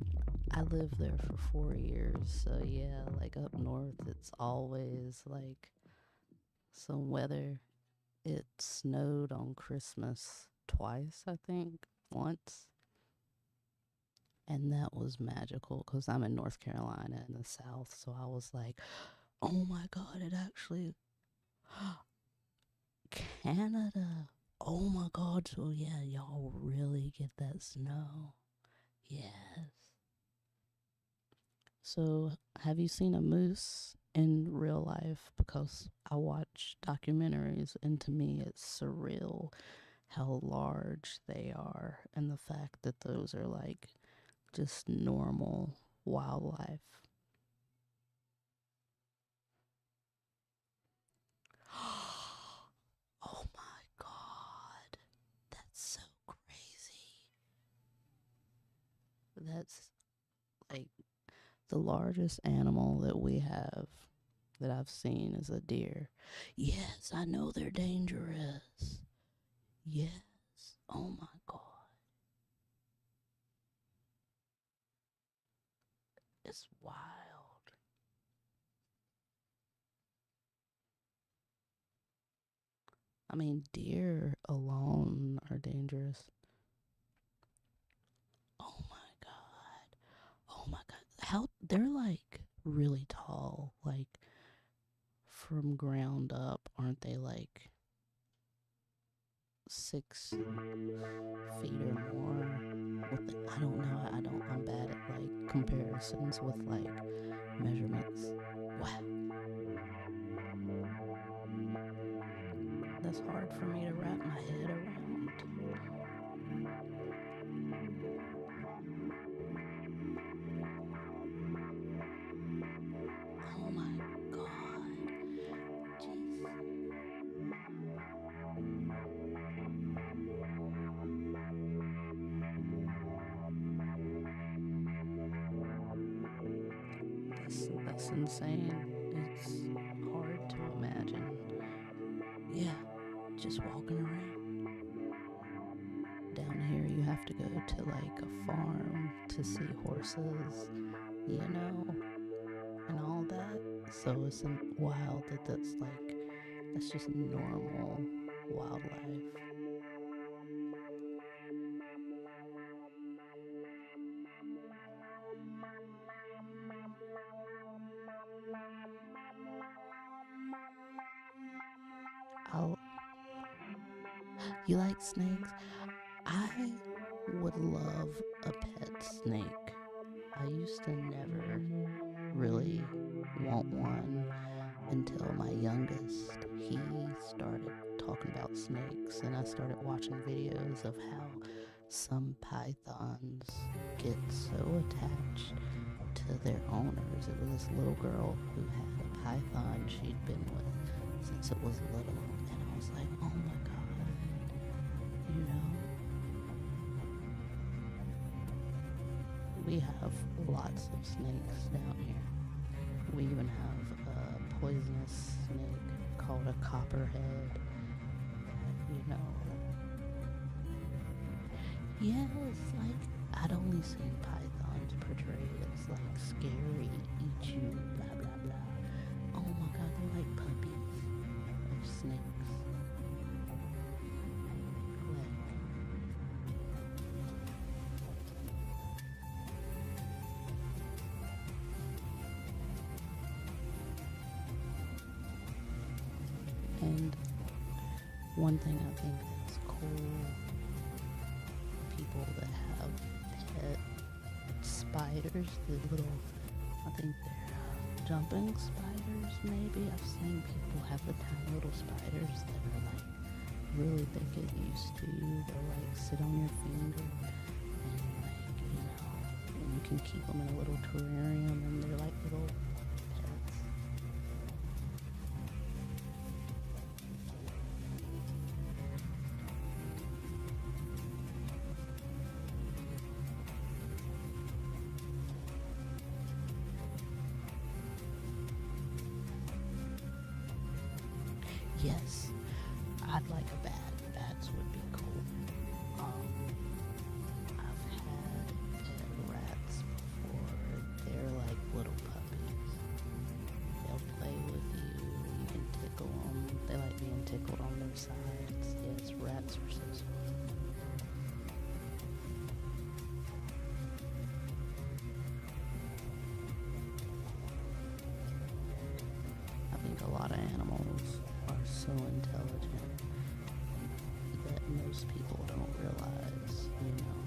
I lived there for 4 years, so yeah, like up north, it's always like some weather. It snowed on Christmas twice, I think, once. And that was magical because I'm in North Carolina in the South, so I was like, oh my God, it actually, Canada. Oh my God, so yeah, y'all really get that snow. Yes. So, have you seen a moose in real life? Because I watch documentaries, and to me, it's surreal how large they are, and the fact that those are like just normal wildlife. Oh my God, that's so crazy. That's like the largest animal that we have that I've seen is a deer. Yes, I know they're dangerous. Yes. Oh my God. It's wild. I mean, deer alone are dangerous. Oh my God. Oh my God. How they're like really tall, like from ground up, aren't they like 6 feet or more? I don't know. I'm bad at like comparisons with like measurements. Wow. That's hard for me to wrap my head around. Oh my God. Jeez. That's insane. It's hard to imagine. Yeah, just walking around. Down here, you have to go to like a farm to see horses, you know, and all that. So it's wild that that's like That's just normal wildlife. I'll, you like snakes? I would love a pet snake. I used to never really want one until my youngest, he started talking about snakes, and I started watching videos of how some pythons get so attached to their owners. It was this little girl who had a python she'd been with since it was little, and I was like, oh my god, you know, we have lots of snakes down here. We even have a poisonous snake called a copperhead. You know, yes, like I'd only seen pythons portrayed as like scary, eat you, blah blah blah. Oh my god, they're like puppies of snakes. And one thing I think that's cool, people that have pet spiders, the little, I think they're jumping spiders maybe. I've seen people have the tiny little spiders that are like really, they get used to you. They'll like sit on your finger and like, you know, and you can keep them in a little terrarium and they're like little pets. Yes, I'd like a bat. Bats would be cool. I've had pet rats before. They're like little puppies. They'll play with you. You can tickle them. They like being tickled on their sides. Yes, rats are so sweet. I think a lot of animals are so intelligent that most people don't realize, you know.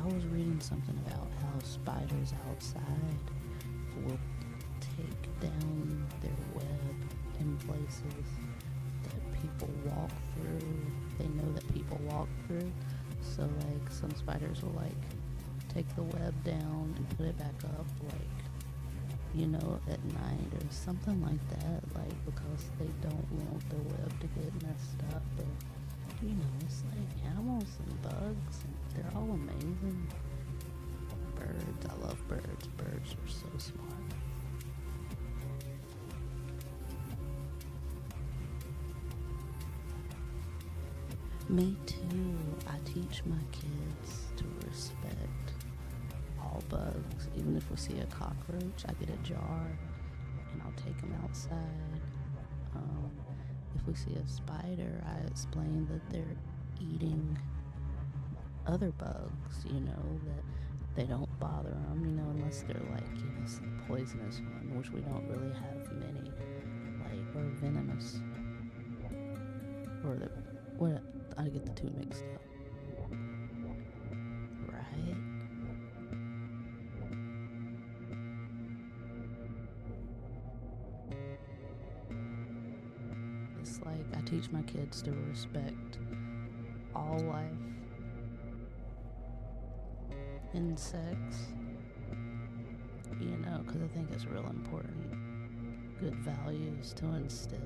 I was reading something about how spiders outside will take down their web in places that people walk through. They know that people walk through. So like some spiders will like take the web down and put it back up, like, you know, at night or something like that, like because they don't want the web to get messed up. But you know, it's like animals and bugs, and they're all amazing. Birds, I love birds. Birds are so smart. Me too. I teach my kids to respect all bugs. Even if we see a cockroach, I get a jar and I'll take them outside. If we see a spider, I explain that they're eating other bugs, you know, that they don't bother them, you know, unless they're like, you know, some poisonous one, which we don't really have many, like, or venomous, or the, what, I get the two mixed up, right? It's like I teach my kids to respect all life, insects, you know, because I think it's real important. Good values to instill.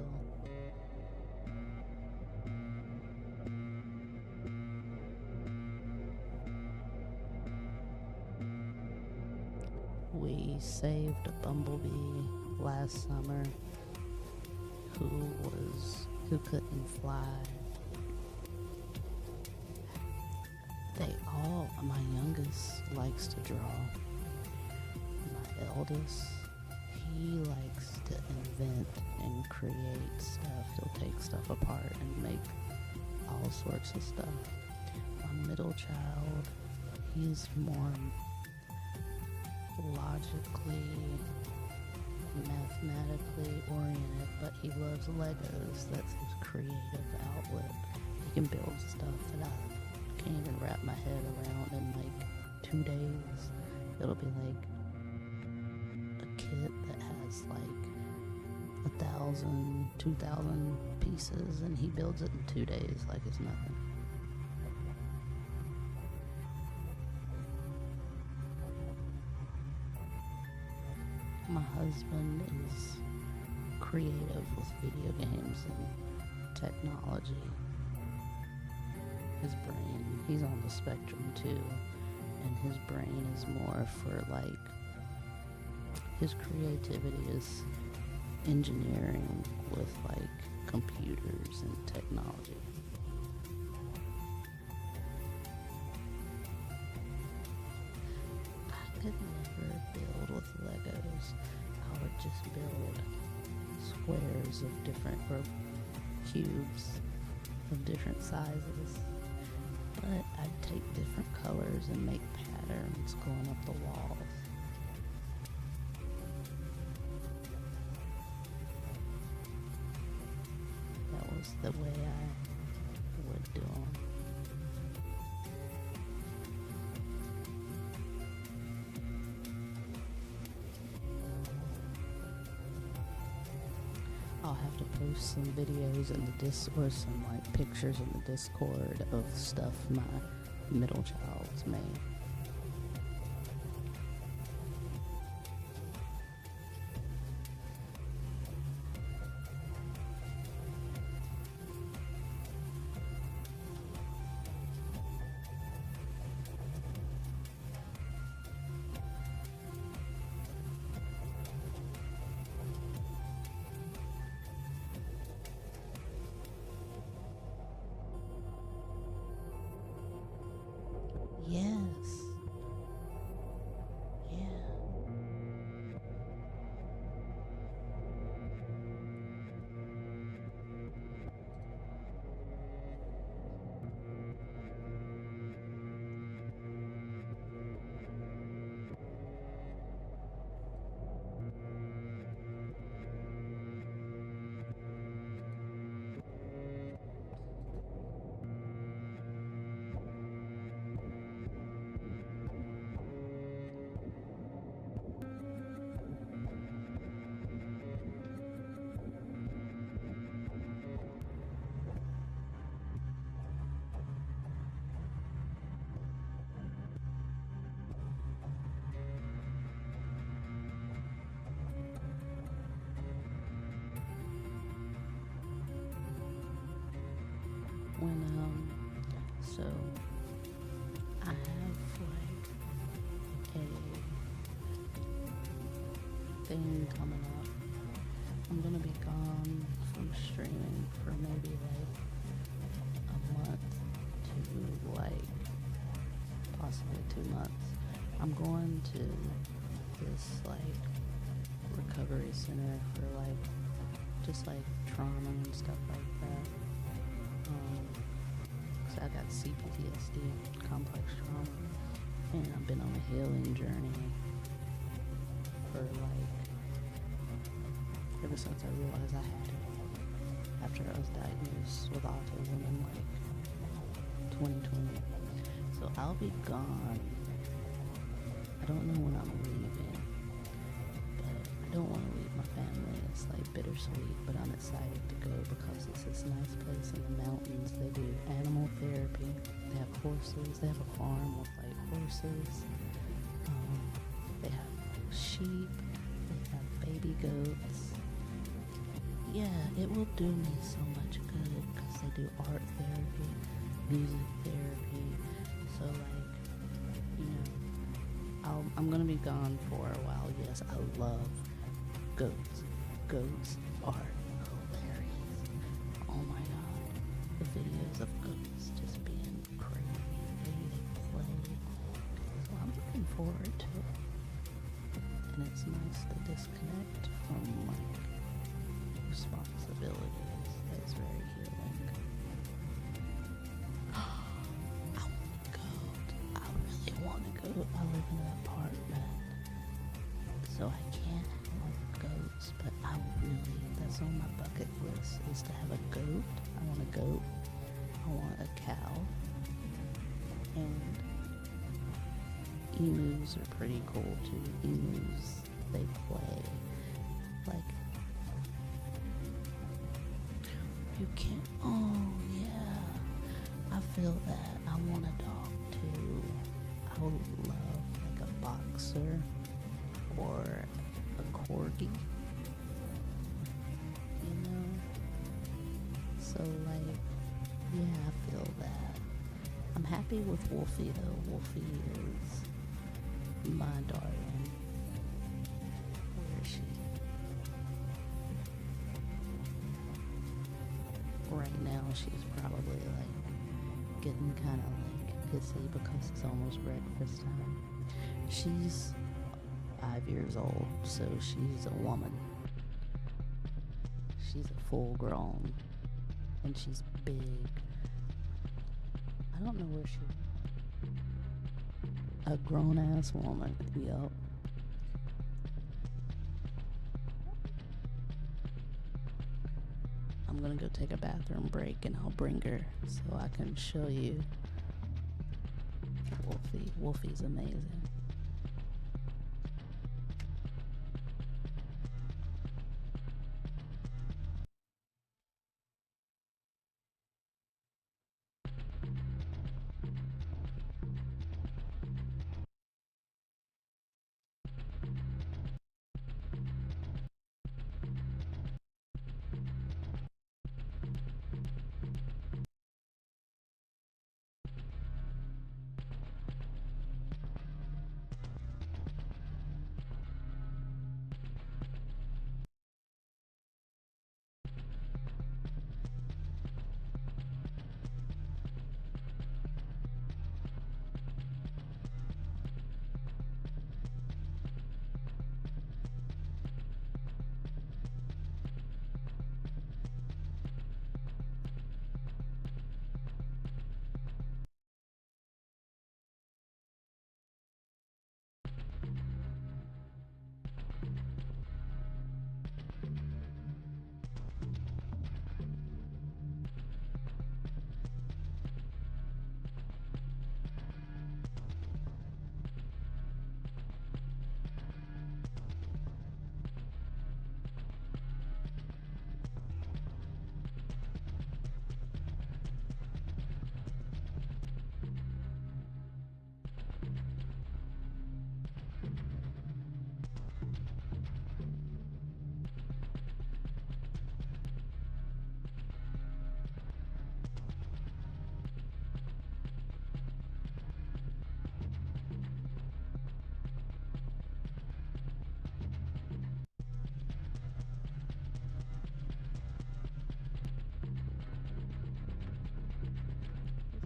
We saved a bumblebee last summer who couldn't fly. My youngest likes to draw. My eldest, he likes to invent and create stuff. He'll take stuff apart and make all sorts of stuff. My middle child, he's more logically, mathematically oriented, but he loves Legos. That's his creative outlet. He can build stuff that I can't even wrap my head around in like 2 days. It'll be like a kit that has like 1,000, 2,000 pieces, and he builds it in 2 days like it's nothing. My husband is creative with video games and technology. His brain, he's on the spectrum too, and his brain is more for like, his creativity is engineering with like computers and technology. I could never build with Legos. I would just build squares of different, or cubes of different sizes. But I'd take different colors and make patterns going up the walls. That was the way I would do them. I'll have to post some videos in the or some like pictures in the Discord of stuff my middle child's made. Yes. Yeah. So I have like a thing coming up. I'm gonna be gone from streaming for maybe like a month to like possibly 2 months. I'm going to this like recovery center for like just like trauma and stuff like that. So I got CPTSD, complex trauma, and I've been on a healing journey for like ever since I realized I had it. After I was diagnosed with autism in like 2020. So I'll be gone. I don't know when I'm leaving, but I don't want to leave my family. It's like bittersweet, but I'm excited to go because it's this nice place in the mountains. They do animal therapy. They have horses. They have a farm with like horses. They have sheep. They have baby goats. Yeah, it will do me so much good because they do art therapy, music therapy. So like, you know, I'm gonna be gone for a while. Yes, I love goats. Goats are hilarious. Oh my god. The videos of goats just being crazy. They play. So I'm looking forward to it. And It's nice to disconnect from like responsibilities. That's very healing. I want to goat. I really want to goat. I live in an apartment, so I can't have goats, but that's on my bucket list, is to have a goat. I want a goat. I want a cow. And emus are pretty cool too. Emus, they play. Like, you can't, oh yeah, I feel that. I want a dog too. I would love like a boxer or a corgi, you know? So like, yeah, I feel that. I'm happy with Wolfie though. Wolfie is my darling. Where is she? Right now she's probably like getting kind of like pissy because it's almost breakfast time. She's 5 years old, so she's a woman. She's a full grown, and she's big. I don't know where she is. A grown ass woman, yup. I'm gonna go take a bathroom break and I'll bring her so I can show you Wolfie. Wolfie's amazing.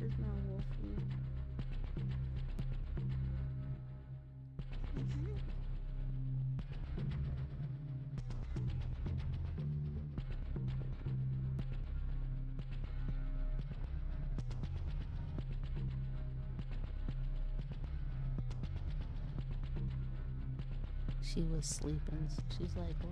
This is my Wolfie. She was sleeping. So she's like, why?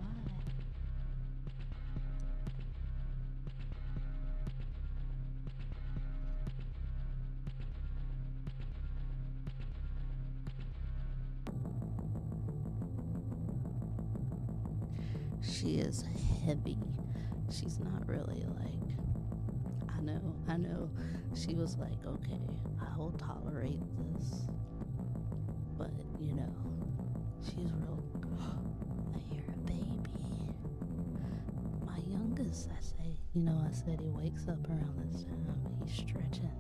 She is heavy. She's not really like, I know. She was like, okay, I will tolerate this. But, you know, she's real. I hear a baby. My youngest, I said he wakes up around this time. He's stretching.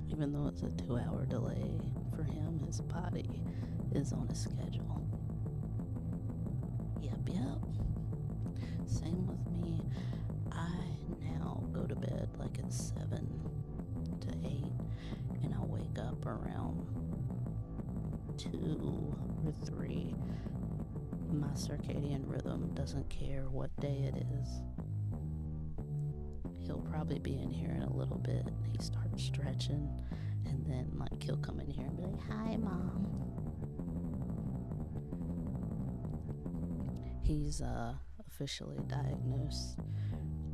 Even though it's a 2-hour delay for him, his body is on a schedule. Yep. Same with me. I now go to bed like at 7 to 8, and I wake up around 2 or 3, my circadian rhythm doesn't care what day it is. He'll probably be in here in a little bit. He starts stretching, and then like he'll come in here and be like, "Hi, Mom." He's officially diagnosed,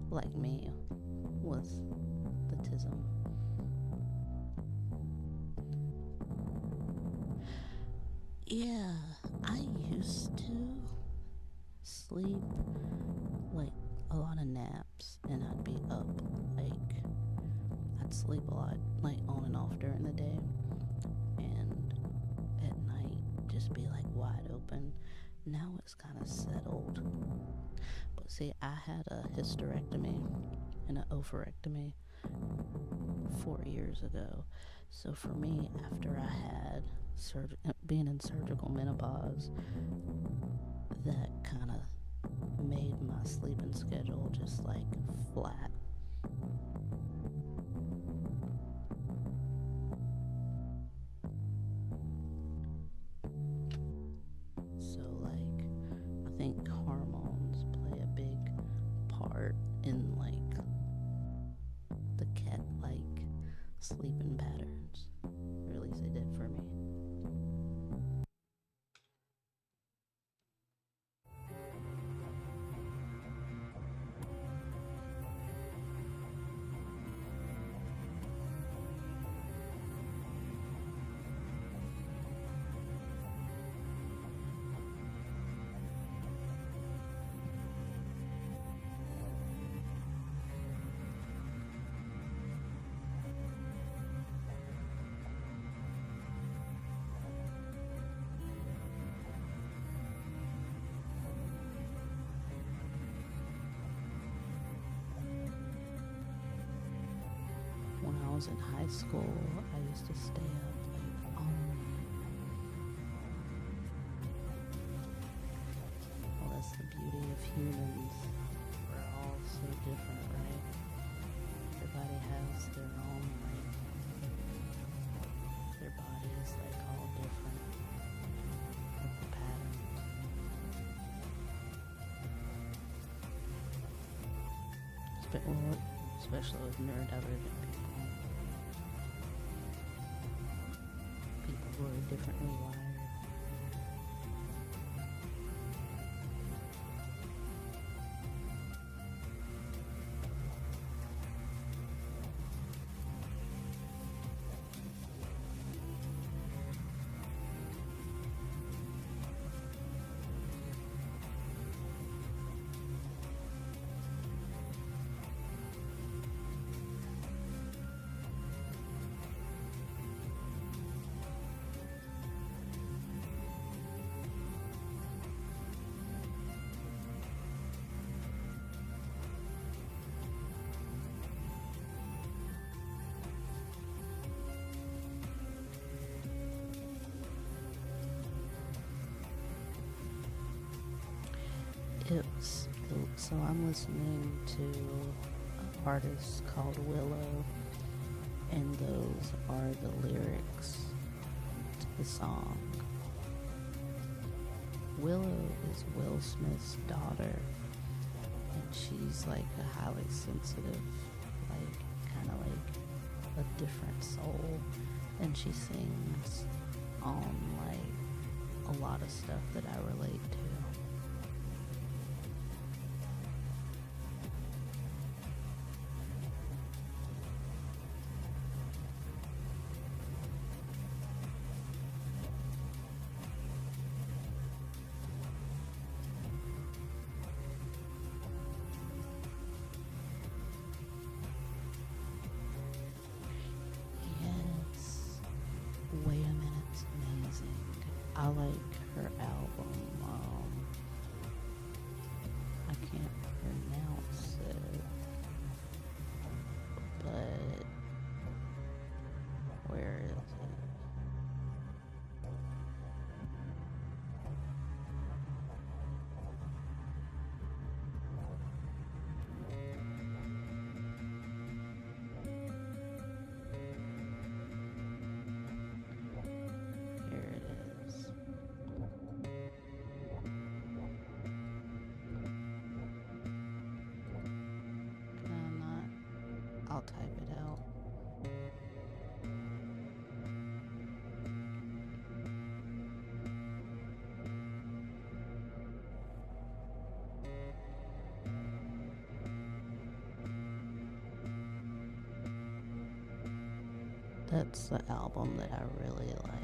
like me, with autism. Yeah, I used to sleep like a lot of naps, and I'd be up like I'd sleep a lot, like on and off during the day, and at night just be like wide open. Now it's kind of settled. But see, I had a hysterectomy and an ovarectomy 4 years ago. So for me, after I had being in surgical menopause, that kind of made my sleeping schedule just like flat. So like I think hormones play a big part in like the cat like sleeping patterns, or at least it did for me. When I was in high school, I used to stay up like all night. Well, that's the beauty of humans. We're all so different, right? Everybody has their own, like, their body is like all different with the patterns. Especially with neurodivergent people who are differently wired. So I'm listening to an artist called Willow, and those are the lyrics to the song. Willow is Will Smith's daughter, and she's like a highly sensitive, like kind of like a different soul, and she sings on like a lot of stuff that I relate to. Wait a minute, it's amazing. I like her album, I'll type it out. That's the album that I really like.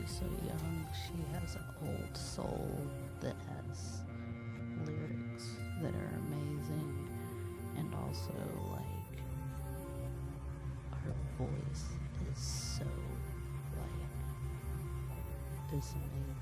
So young, she has an old soul that has lyrics that are amazing, and also like her voice is so like it's amazing.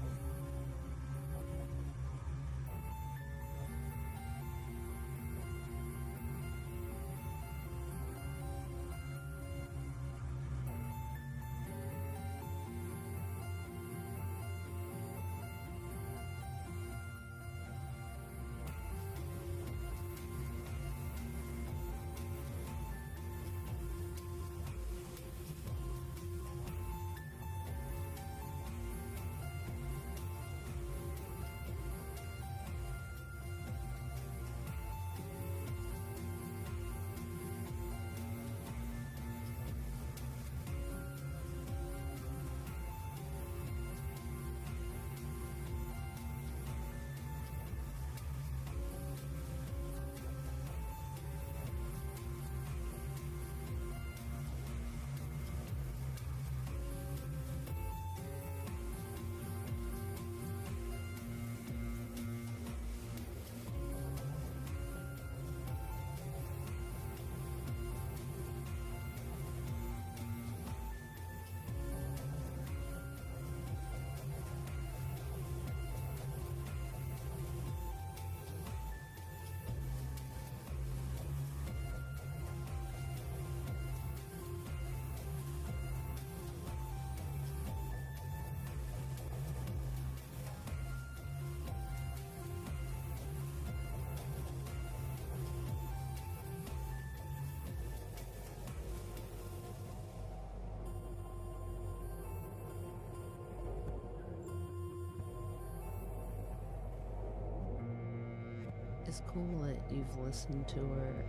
It's cool that you've listened to her.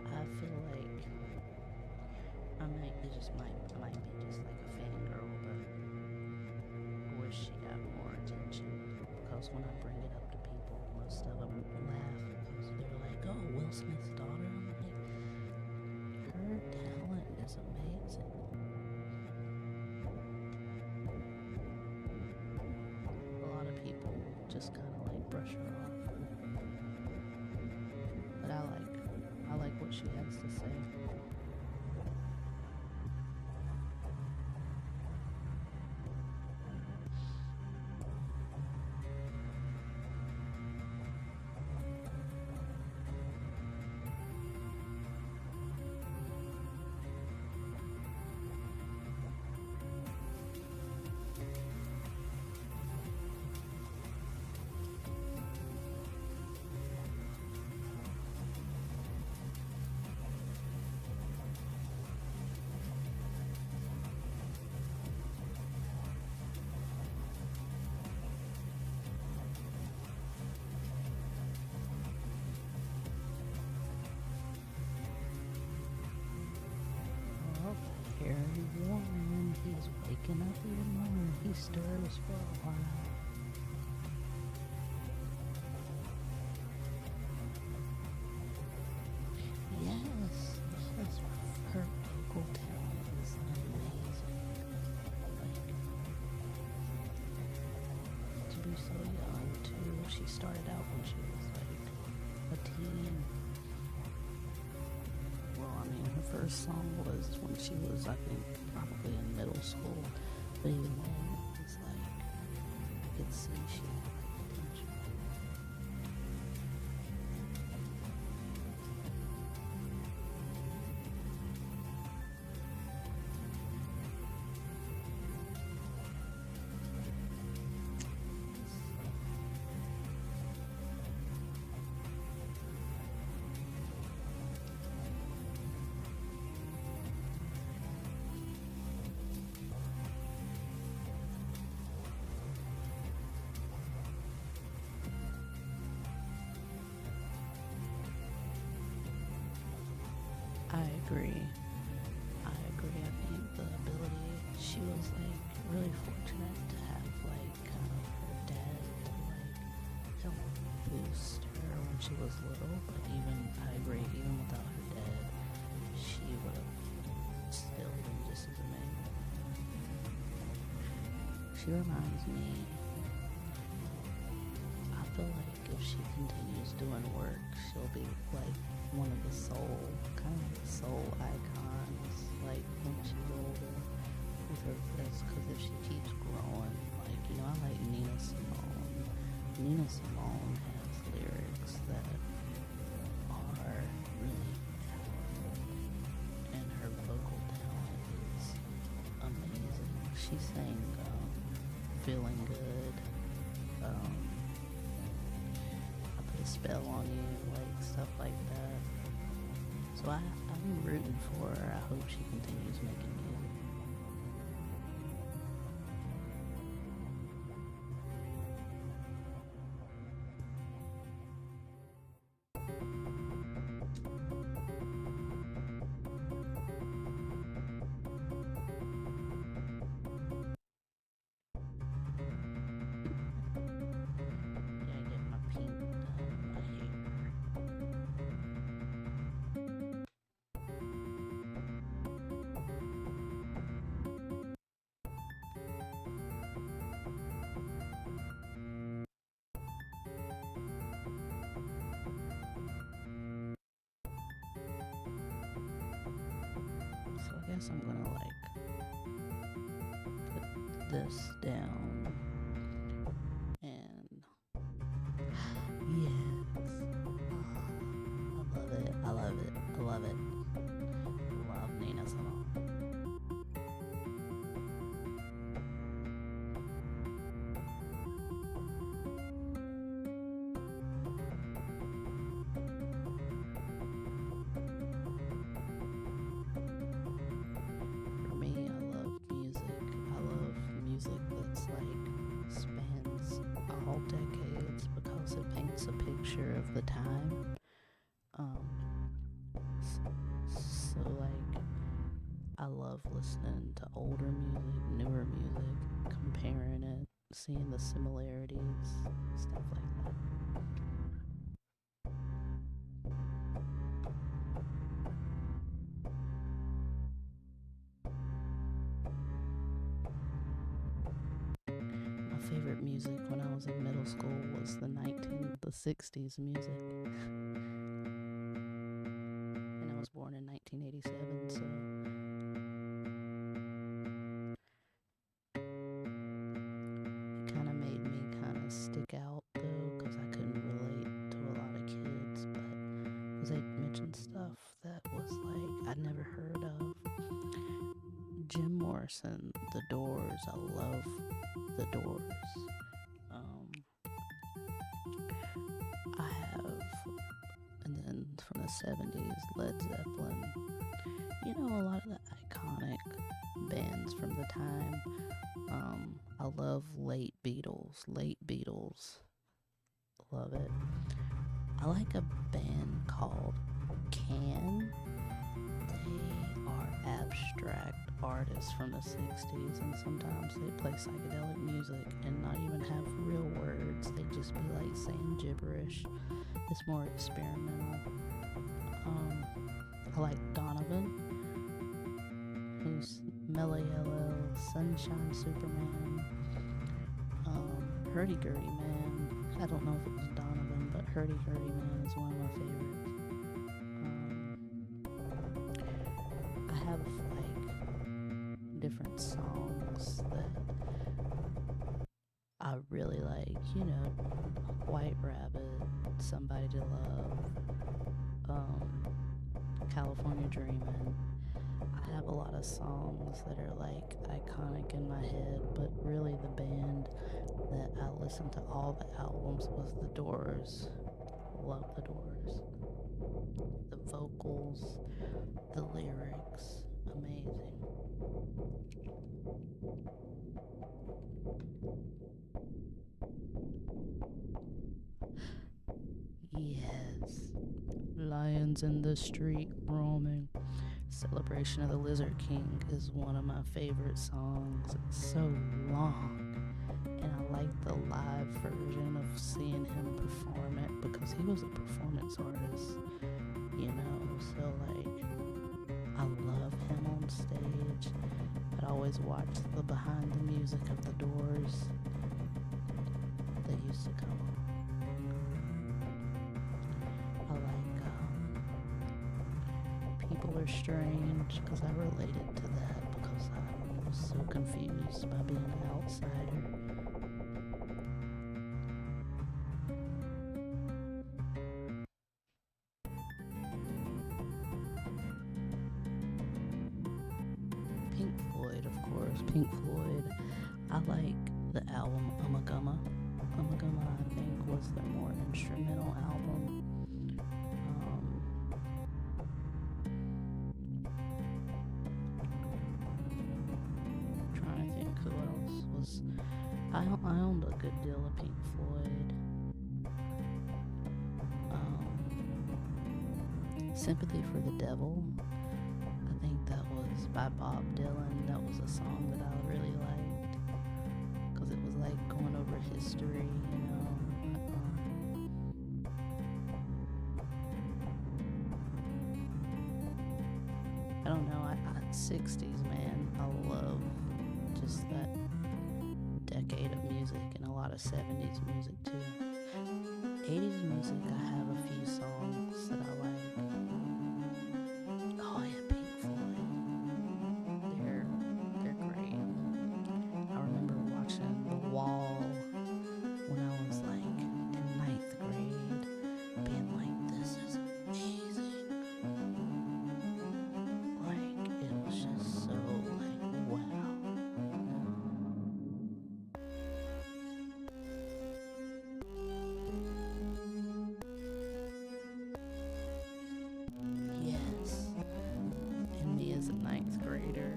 I feel like I might be just like a fangirl, but I wish she got more attention, because when I bring it up to people, most of them laugh because they're like, "Oh, Will Smith's daughter." I'm like, her talent is amazing. A lot of people just kind of like brush her off. But I like what she has to say. Harry Warren, he's waking up even more. He stirs for a while. Yes, her vocal talent is amazing. Like, to be so young too. She started out when she was like 18. Well, I mean, her first song was when she was, I think, probably in middle school. But even then, it was like, I could see she had like potential. I agree. I agree. I think the ability, she was like really fortunate to have like kind of her dad to like help boost her when she was little. But even, I agree, even without her dad, she would have still been just as amazing. She reminds me, I feel like if she continues doing work, she'll be like one of the soul, kind of soul icons, like when she's older with her voice, because if she keeps growing, like, you know, I like Nina Simone. Nina Simone has lyrics that are really powerful, and her vocal talent is amazing. She sang Feeling Good, I Put a Spell on You, like stuff like that. So I'm rooting for her. I hope she continues making music. Yeah, I get my pink my hair. So I guess I'm gonna like put this down and yes. I love it. I love it. I love it. Love Nina Simone. For me, I love music. I love music that's like spans all decades because it paints a picture of the time. Um, so like I love listening to older music, newer music, comparing it, seeing the similarities, stuff like that. My favorite music when I was in middle school was the 60s music. And I was born in 1987, so it kind of made me kind of stick out though, because I couldn't relate to a lot of kids, but because they mentioned stuff that was like I'd never heard of. Jim Morrison, The Doors. I love The Doors. I have, and then from the 70s, Led Zeppelin. You know, a lot of the iconic bands from the time. I love late Beatles. Love it. I like a band called Can. They are abstract artists from the 60s, and sometimes they play psychedelic music and not even have real words. They just be like saying gibberish. It's more experimental. I like Donovan, who's Mellow Yellow, Sunshine Superman, Hurdy Gurdy Man. I don't know if it was Donovan, but Hurdy Hurdy Man is one of my favorites. I have like different songs that I really like, you know, White Rabbit, Somebody to Love, California Dreamin'. I have a lot of songs that are like iconic in my head, but really the band that I listened to all the albums was The Doors. Love The Doors. The vocals, the lyrics, amazing. Yes. Lions in the Street Roaming. Celebration of the Lizard King is one of my favorite songs. It's so long, and I like the live version of seeing him perform it because he was a performance artist, you know, so like I love him on stage. I'd always watch the behind the music of The Doors that used to come on. I like People Are Strange because I related to that because I was so confused by being an outsider. Pink Floyd, of course. Pink Floyd. I like the album Ummagumma. Ummagumma, I think, was their more instrumental album. Trying to think who else was. I owned a good deal of Pink Floyd. Sympathy for the Devil. I think that was by Bob Dylan. That was a song that I really liked because it was like going over history, you know. I don't know. 60s, man. I love just that decade of music and a lot of 70s music too. 80s music, I have a few songs that I like. Oh yeah, Pink Floyd. They're great. I remember watching The Wall when I was like in 9th grade, being like, this is amazing. Like, it was just so like, wow. Yes. And me as a 9th grader,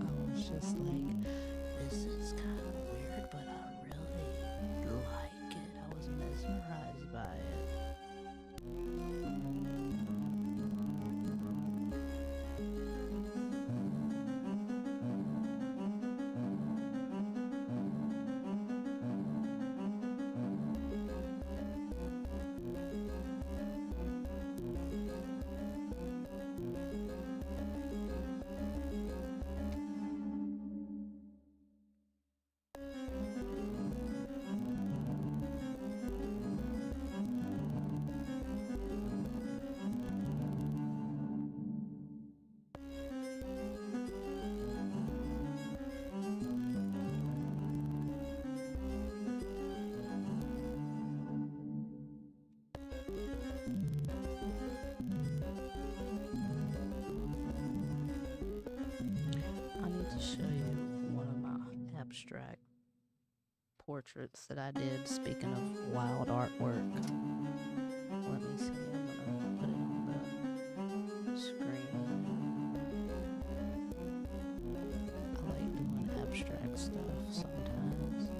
I was just like, this is kind of weird, but I really like it. I was mesmerized by it. I need to show you one of my abstract portraits that I did, speaking of wild artwork. Let me see, I'm gonna put it on the screen. I like doing abstract stuff sometimes.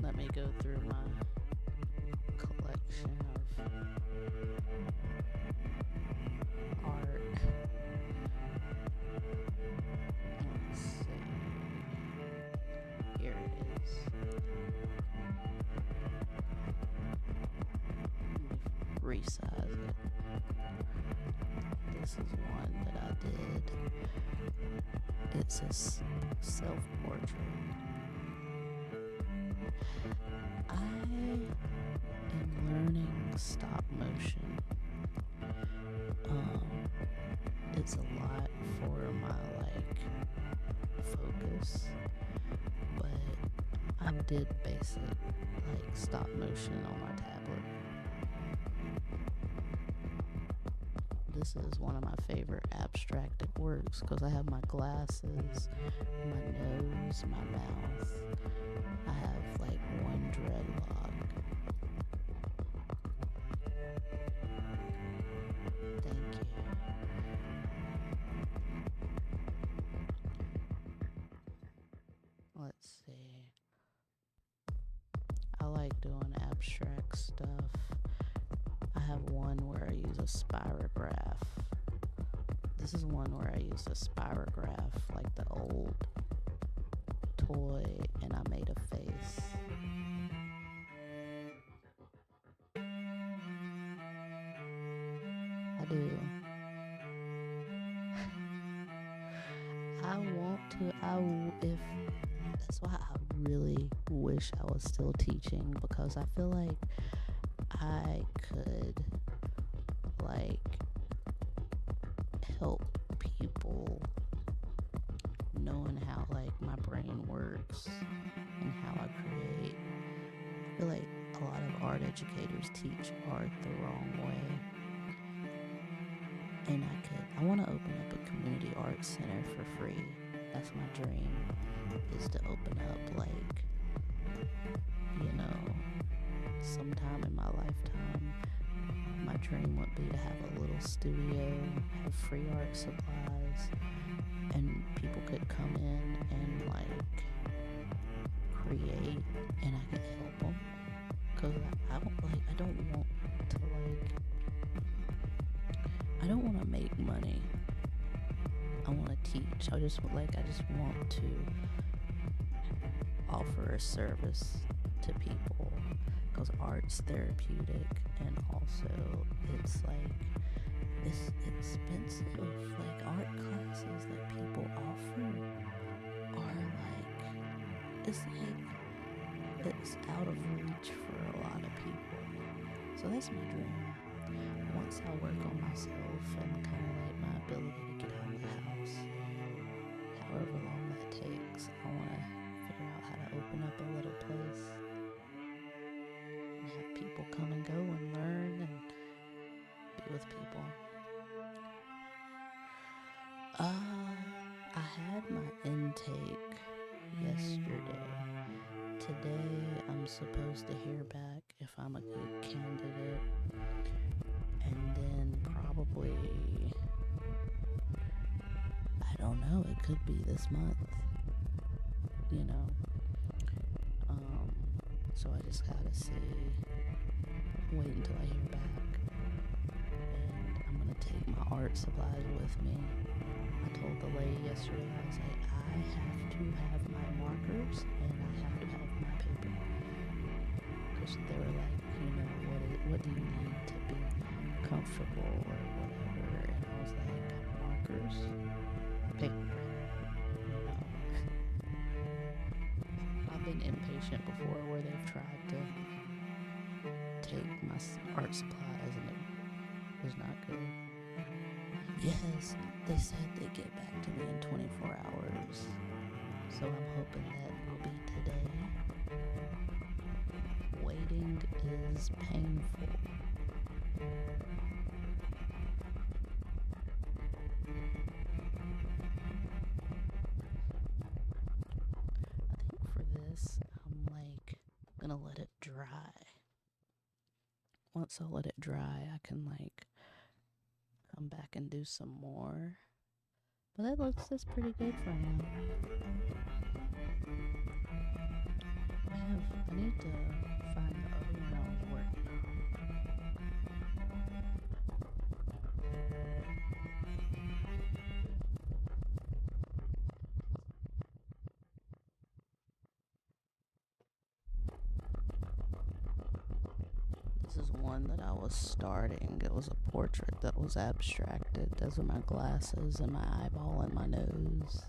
Let me go through my collection of art. Let's see. Here it is. Let me resize it. This is one that I did. It's a self-portrait. I am learning stop motion. It's a lot for my focus, but I did basic stop motion on my tablet. This is one of my favorite abstracted works because I have my glasses, my nose, my mouth. I have one dreadlock. Thank you. Let's see. I like doing abstract stuff. I have one where I use a spirograph. This is one where I used a spirograph, like the old toy, and I made a face. I do. I want to. That's why I really wish I was still teaching, because I feel like I could help people knowing how my brain works and how I create. I feel like a lot of art educators teach art the wrong way. And I want to open up a community art center for free. That's my dream, is to open up sometime in my lifetime. My dream would be to have a little studio, have free art supplies, and people could come in and create, and I could help them. Cause I don't want to make money. I want to teach. I just want to offer a service to people, because art's therapeutic, and also it's expensive. Art classes that people offer are it's out of reach for a lot of people. So that's my dream. Once I work on myself and my ability to get out of the house, however long that takes, I want to figure out how to open up a little place and have people come and go and learn and be with people. I had my intake yesterday. Today I'm supposed to hear back if I'm a good candidate, and then probably, I don't know, it could be this month, so I just gotta wait until I hear back, and I'm gonna take my art supplies with me. I told the lady yesterday, I was like, I have to have my markers and I have to have my paper, because they were like, what do you need to be comfortable or whatever, and I was like, markers, paper. I've been impatient before where they've tried to take my art supplies and it was not good. Yes, they said they'd get back to me in 24 hours, so I'm hoping that will be today. Waiting is painful. I think for this, I'm gonna let it dry. Once I let it dry, I can come back and do some more. But that's pretty good for now. I need to find the other one I was working on. This This is one that I was starting. It was a portrait that was abstracted. Those are my glasses and my eyeball and my nose.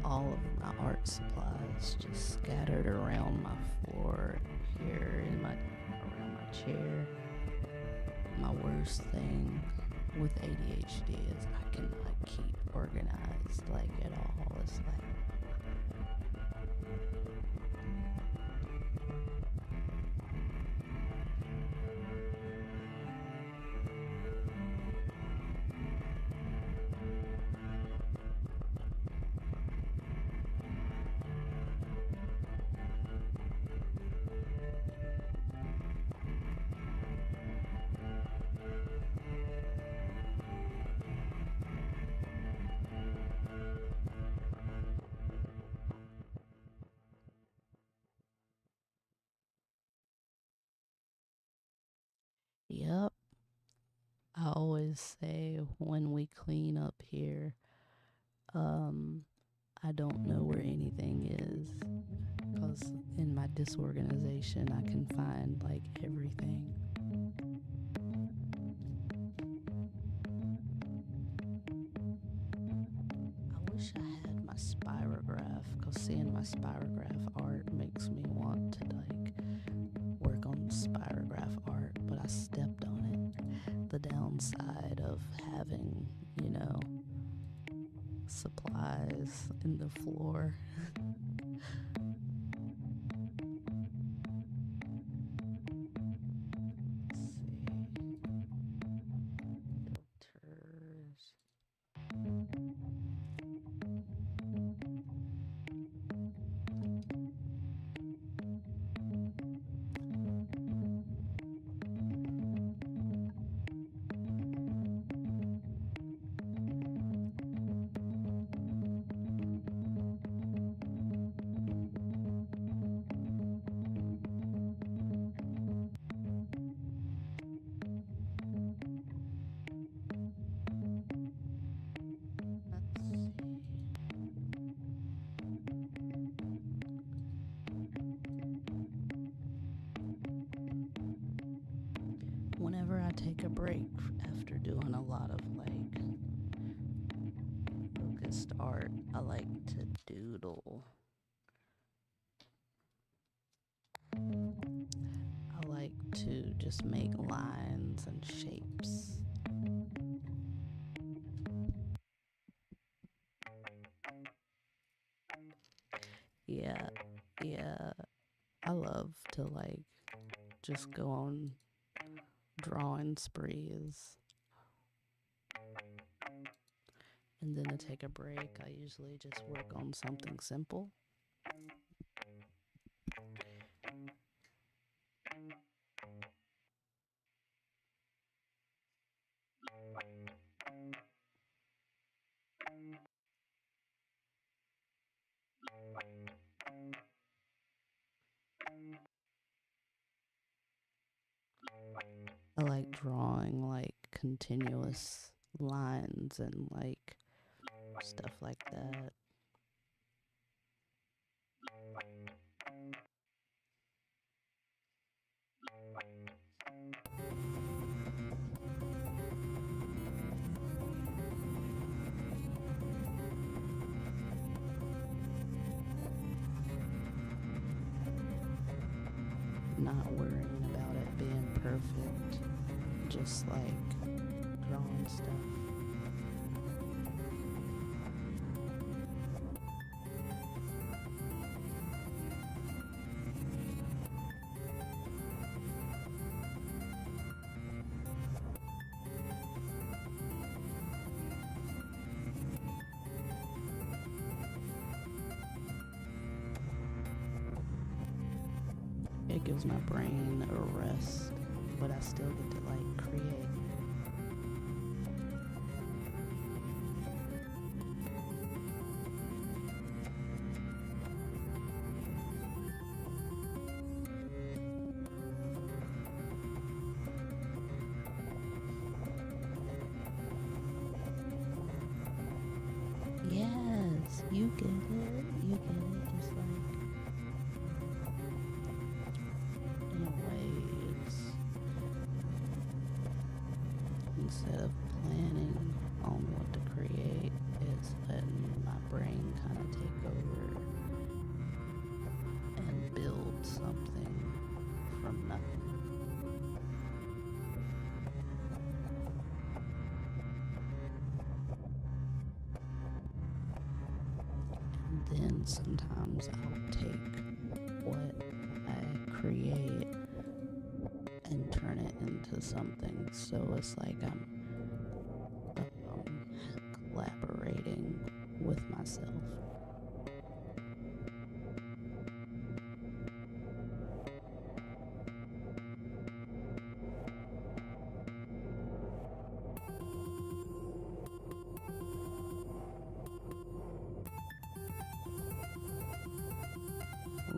All of my art supplies just scattered around my floor here around my chair. My worst thing with ADHD is I cannot keep organized like at all. It's like yep. I always say when we clean up here, I don't know where anything is. Because in my disorganization, I can find like everything. I wish I had my spirograph, because seeing my spirograph art makes me want to like work on spirograph art, but I stepped on it. The downside of having, supplies in the floor. Filters. Whenever I take a break after doing a lot of like focused art, I like to doodle. I like to just make lines and shapes. Yeah, yeah. I love to like just go on drawing sprees. And then to take a break, I usually just work on something simple. I like drawing like continuous lines and like stuff like that. Not worrying about it being perfect, just like drawing stuff. It gives my brain a rest, but I still get to like create. You get it. You get it. It's like, in a way, it's instead of planning on what to create, it's letting my brain kind of take over and build something from nothing. And then sometimes I'll take what I create and turn it into something. So it's like I'm collaborating with myself.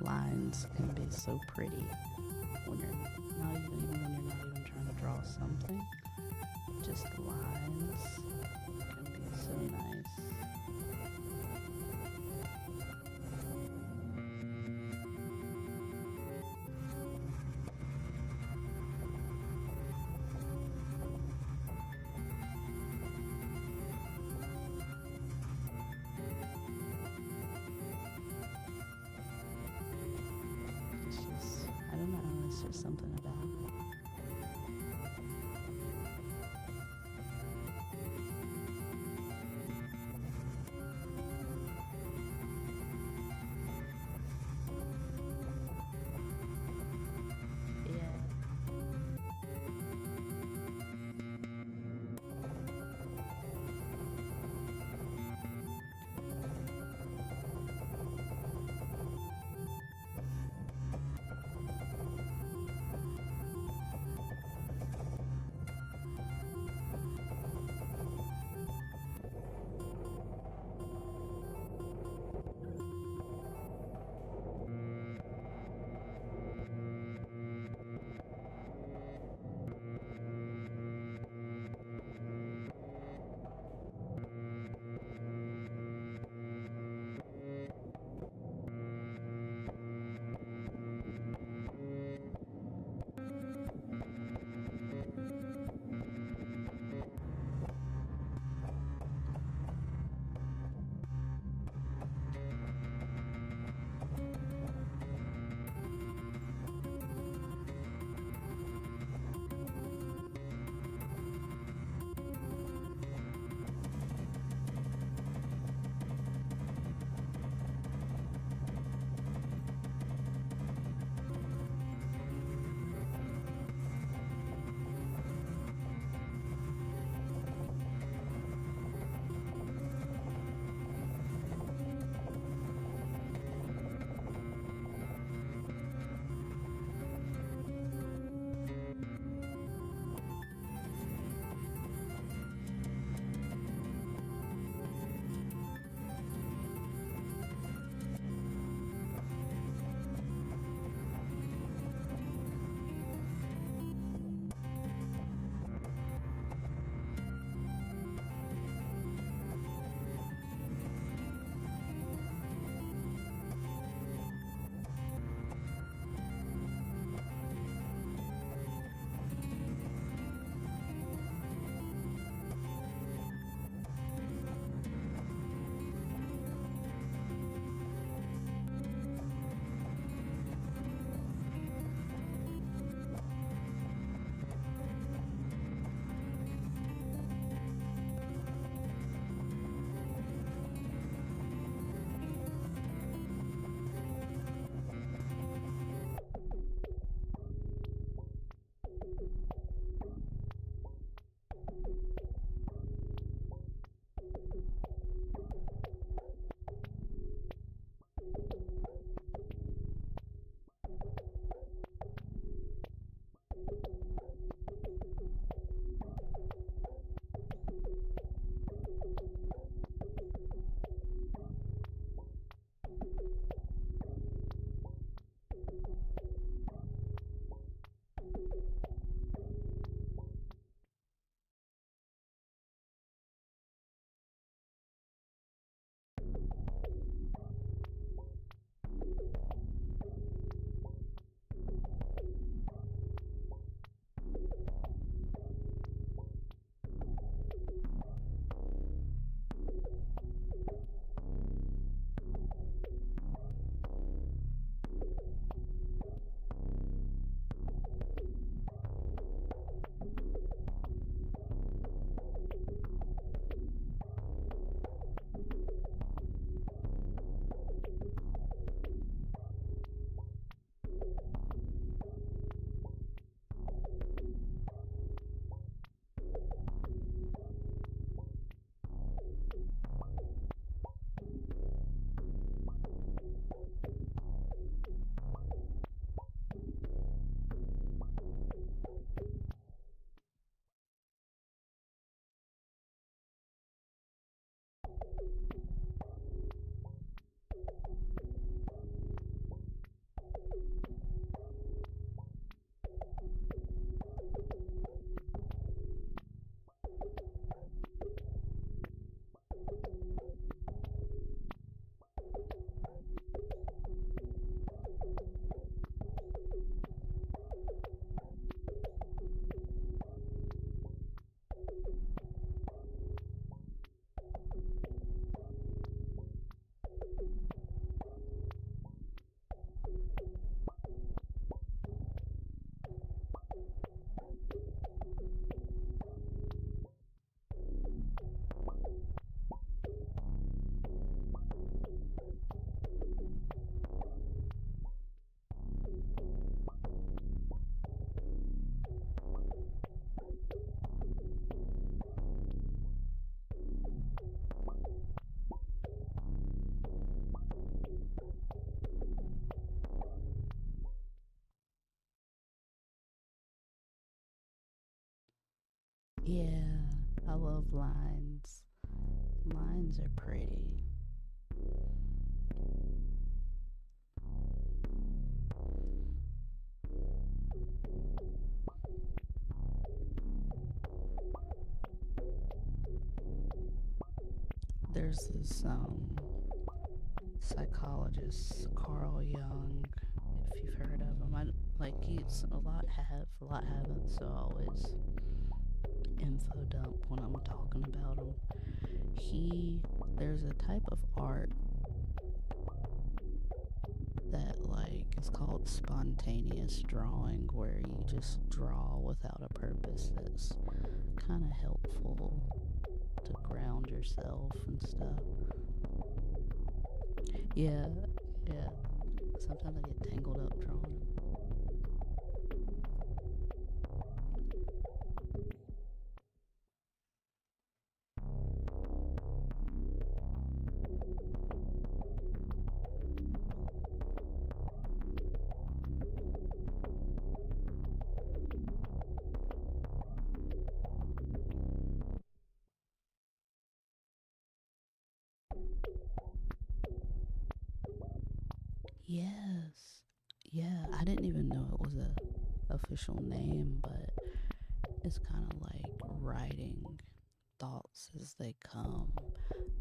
Lines can be so pretty when you're not even trying to draw something. Just lines can be so nice. It's just, I don't know, it's just something about it. Yeah. Yeah, I love lines. Lines are pretty. There's this psychologist, Carl Jung, if you've heard of him. He's a lot haven't, so I always info dump when I'm talking about him. There's a type of art that is called spontaneous drawing, where you just draw without a purpose. That's kind of helpful to ground yourself and stuff. Yeah, yeah. Sometimes I get tangled up drawing. Yes. Yeah, I didn't even know it was a official name, but it's kind of like writing thoughts as they come.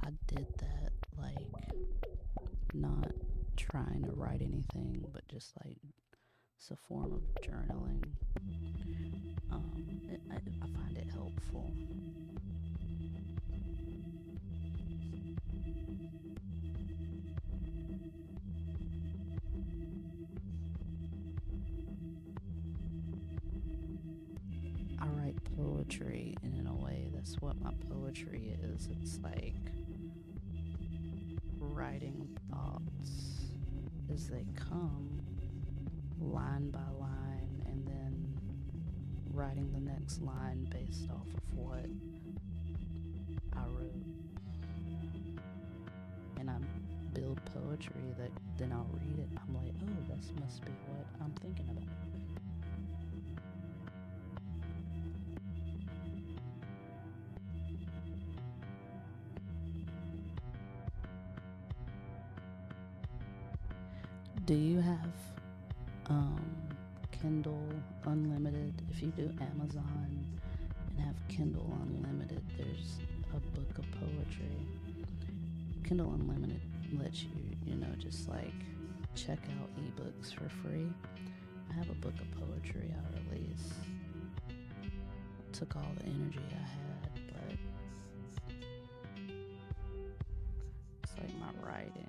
I did that, not trying to write anything, but just it's a form of journaling. I find it helpful. I write poetry, and in a way, that's what my poetry is. It's like writing thoughts as they come, line by line, and then writing the next line based off of what I wrote. And I build poetry that then I'll read it. I'm like, oh, this must be what I'm thinking about. Do you have um, Kindle Unlimited? If you do Amazon and have Kindle Unlimited, there's a book of poetry. Kindle Unlimited lets you, just check out ebooks for free. I have a book of poetry I released. Took all the energy I had, but it's like my writings.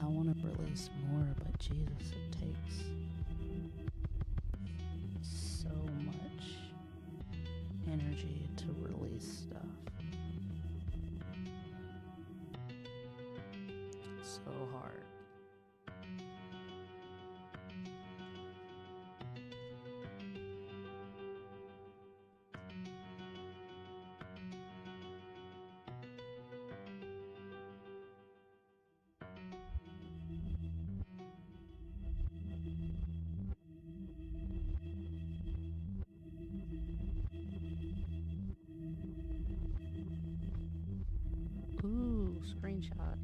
I want to release more, but Jesus, it takes so much energy to release stuff. So hard. Ooh, screenshot.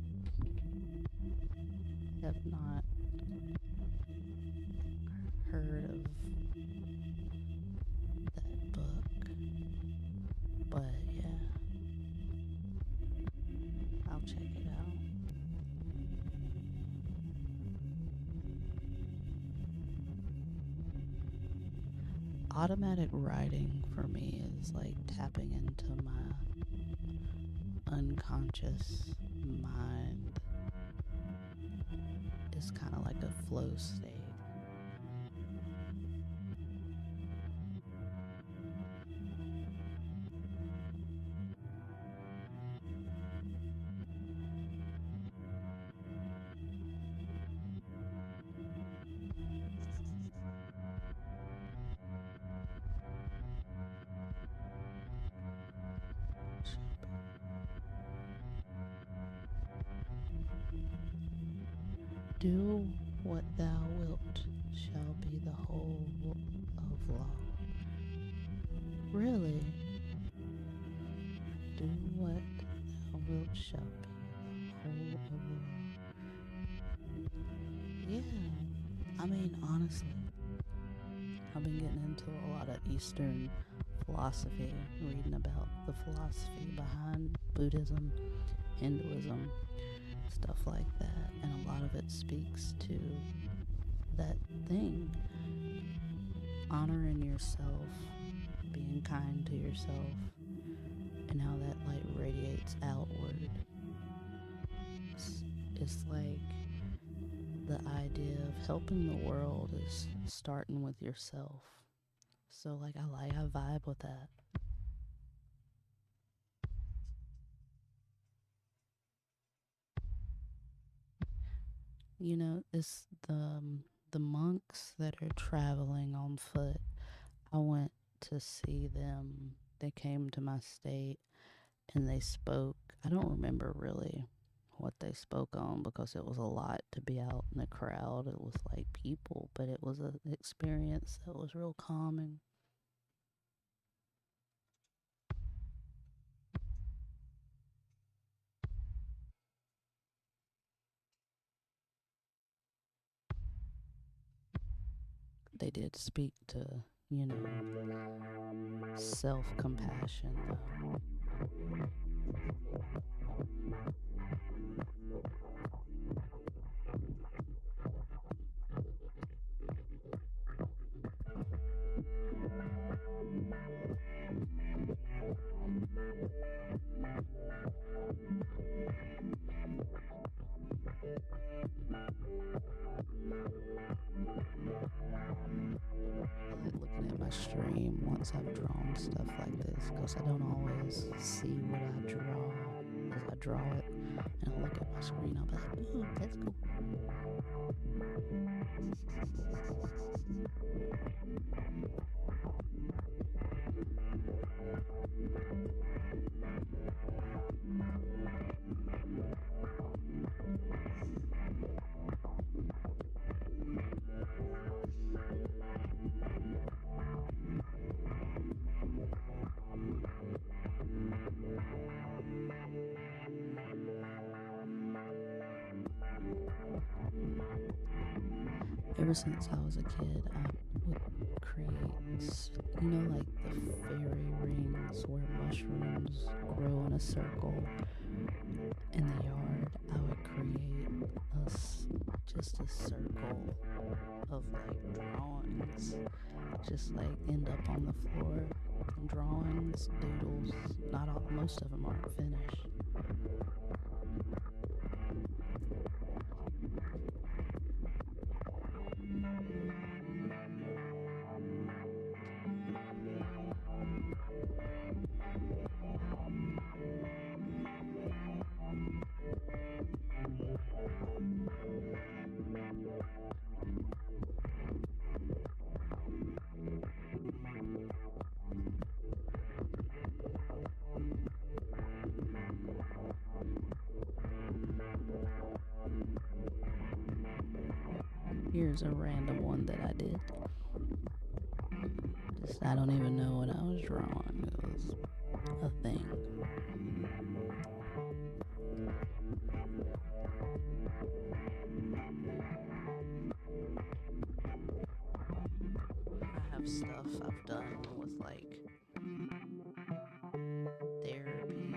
Have not heard of that book, but yeah, I'll check it out. Automatic writing for me is like tapping into my unconscious mind. It's kind of like a flow state. Do what thou wilt shall be the whole of law. Really, do what thou wilt shall be whole over. Yeah, I mean, honestly, I've been getting into a lot of Eastern philosophy, reading about the philosophy behind Buddhism, Hinduism, stuff like that, and a lot of it speaks to that thing, honoring yourself, being kind to yourself, and how that light radiates outward. It's like the idea of helping the world is starting with yourself. So like I vibe with that. You know, it's the monks that are traveling on foot. I went to see them. They came to my state and they spoke. I don't remember really what they spoke on because it was a lot to be out in the crowd. It was like people, but it was an experience that was real calming. They did speak to, you know, self compassion though. I like looking at my stream once I've drawn stuff like this because I don't always see what I draw as I draw it. And I'll look at my screen, I'll be like, ooh, that's cool. Ever since I was a kid, I would create, you know, like the fairy rings where mushrooms grow in a circle in the yard. I would create just a circle of like drawings, just like end up on the floor. Drawings, doodles. Not all, most of them aren't finished. Here's a random one that I did. Just I don't even know what I was drawing. It was a thing. I have stuff I've done with like therapy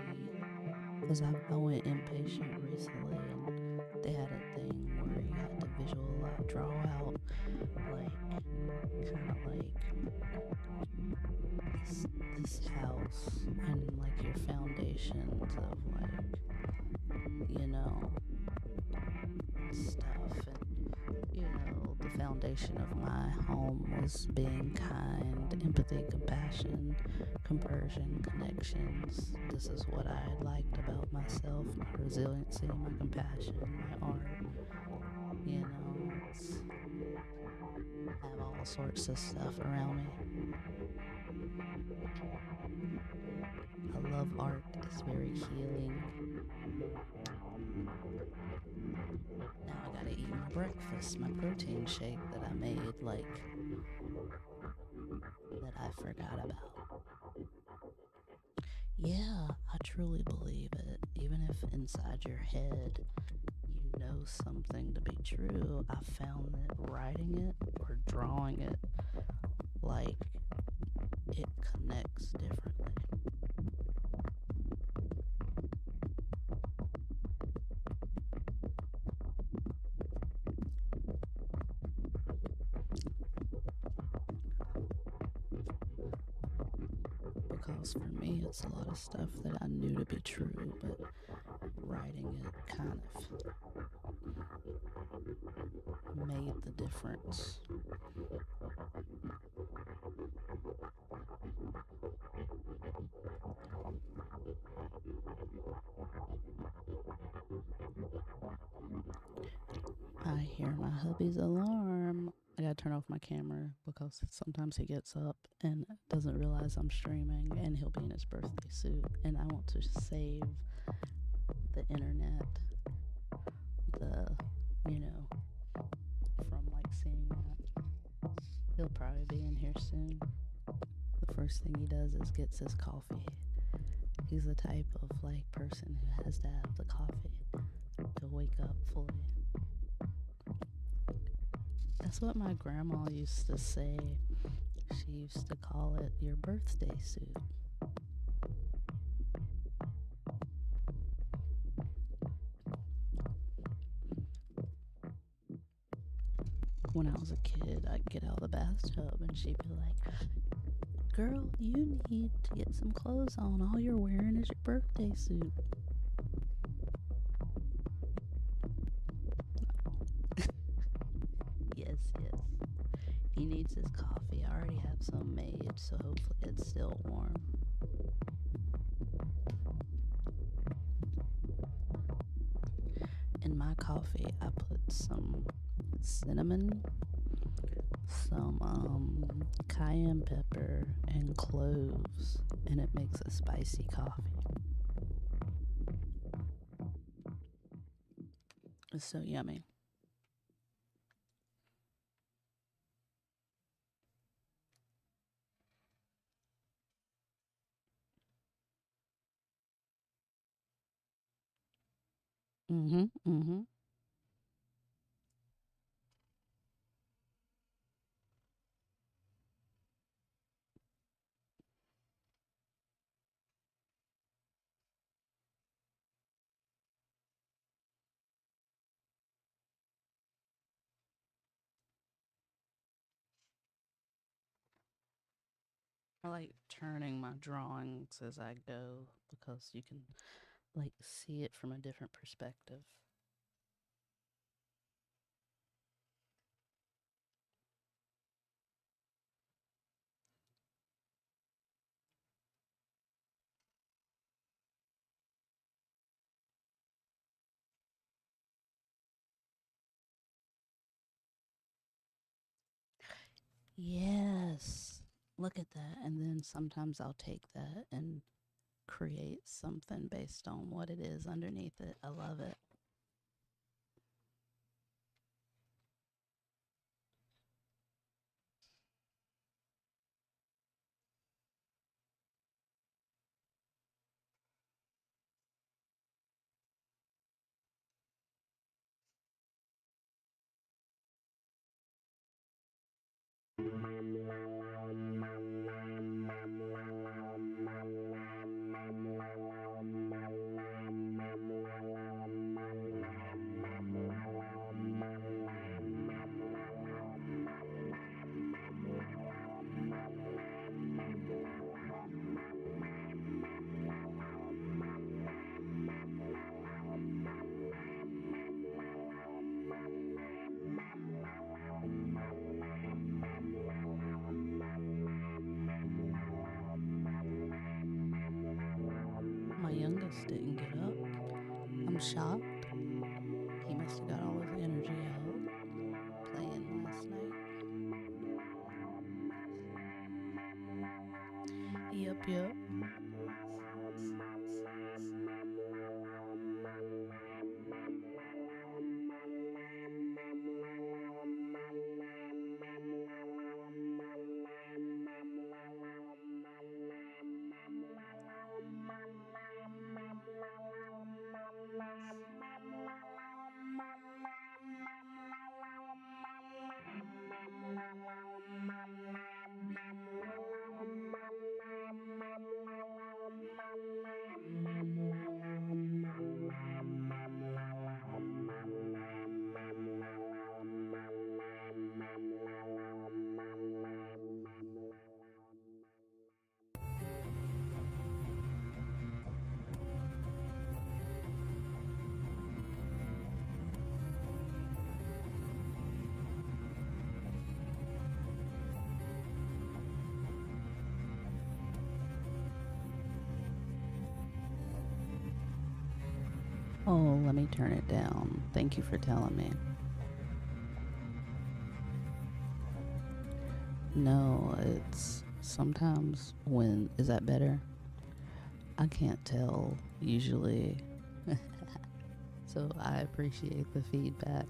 because I went inpatient recently and they had a thing where you had to visualize, draw out like kind of like this house and like your foundations of like, you know, stuff. And you know, the foundation of my home was being kind, empathy, compassion, compersion, connections. This is what I liked about myself: my resiliency, my compassion, my art. You know, I have all sorts of stuff around me. I love art. It's very healing. Now I gotta eat my breakfast, my protein shake that I made, like, that I forgot about. Yeah, I truly believe it. Even if inside your head you know something to be true, I found that writing it or drawing it, like, it connects differently. Because for me, it's a lot of stuff that I knew to be true, but writing it kind of made the difference. I hear my hubby's alarm. I gotta turn off my camera because sometimes he gets up and doesn't realize I'm streaming and he'll be in his birthday suit. And I want to save the internet, the, you know, from like seeing that. He'll probably be in here soon. The first thing he does is gets his coffee. He's the type of like person who has to have the coffee to wake up fully. That's what my grandma used to say. She used to call it your birthday suit. When I was a kid, I'd get out of the bathtub and she'd be like, "Girl, you need to get some clothes on. All you're wearing is your birthday suit." Yes, yes. He needs his coffee. I already have some made, so hopefully it's still warm. In my coffee, I put some cinnamon, some cayenne pepper, and cloves, and it makes a spicy coffee. It's so yummy. Mm-hmm. Mm-hmm. I like turning my drawings as I go because you can like see it from a different perspective. Yes. Look at that. And then sometimes I'll take that and create something based on what it is underneath it. I love it. My youngest didn't get up. I'm shocked. He must have got all his energy out playing last night. Yep, yep. Oh, let me turn it down. Thank you for telling me. No, it's sometimes when. Is that better? I can't tell usually. So I appreciate the feedback.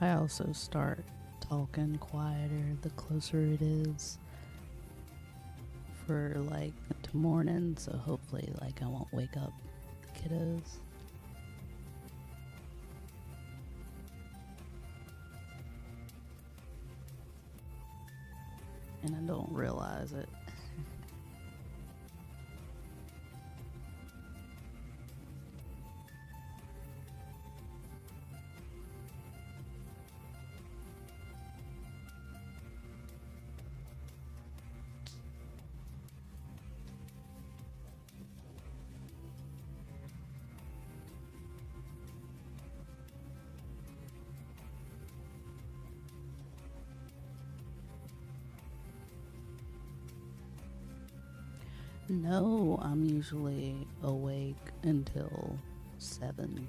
I also start talking quieter the closer it is for like to morning, so hopefully like I won't wake up the kiddos. And I don't realize it. No, I'm usually awake until 7,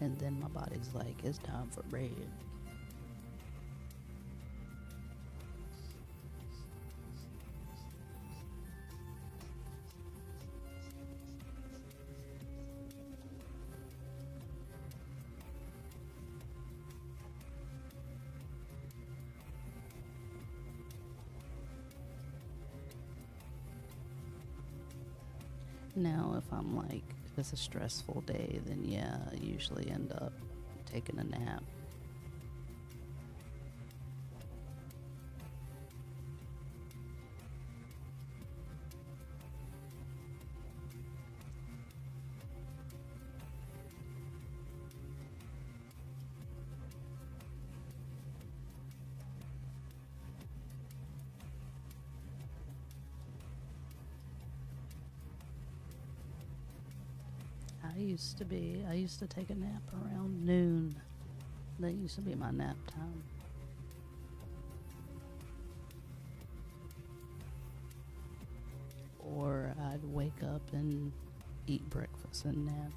and then my body's like, it's time for bed. Now, if I'm like, if it's a stressful day, then yeah, I usually end up taking a nap. I used to take a nap around noon. That used to be my nap time. Or I'd wake up and eat breakfast and nap.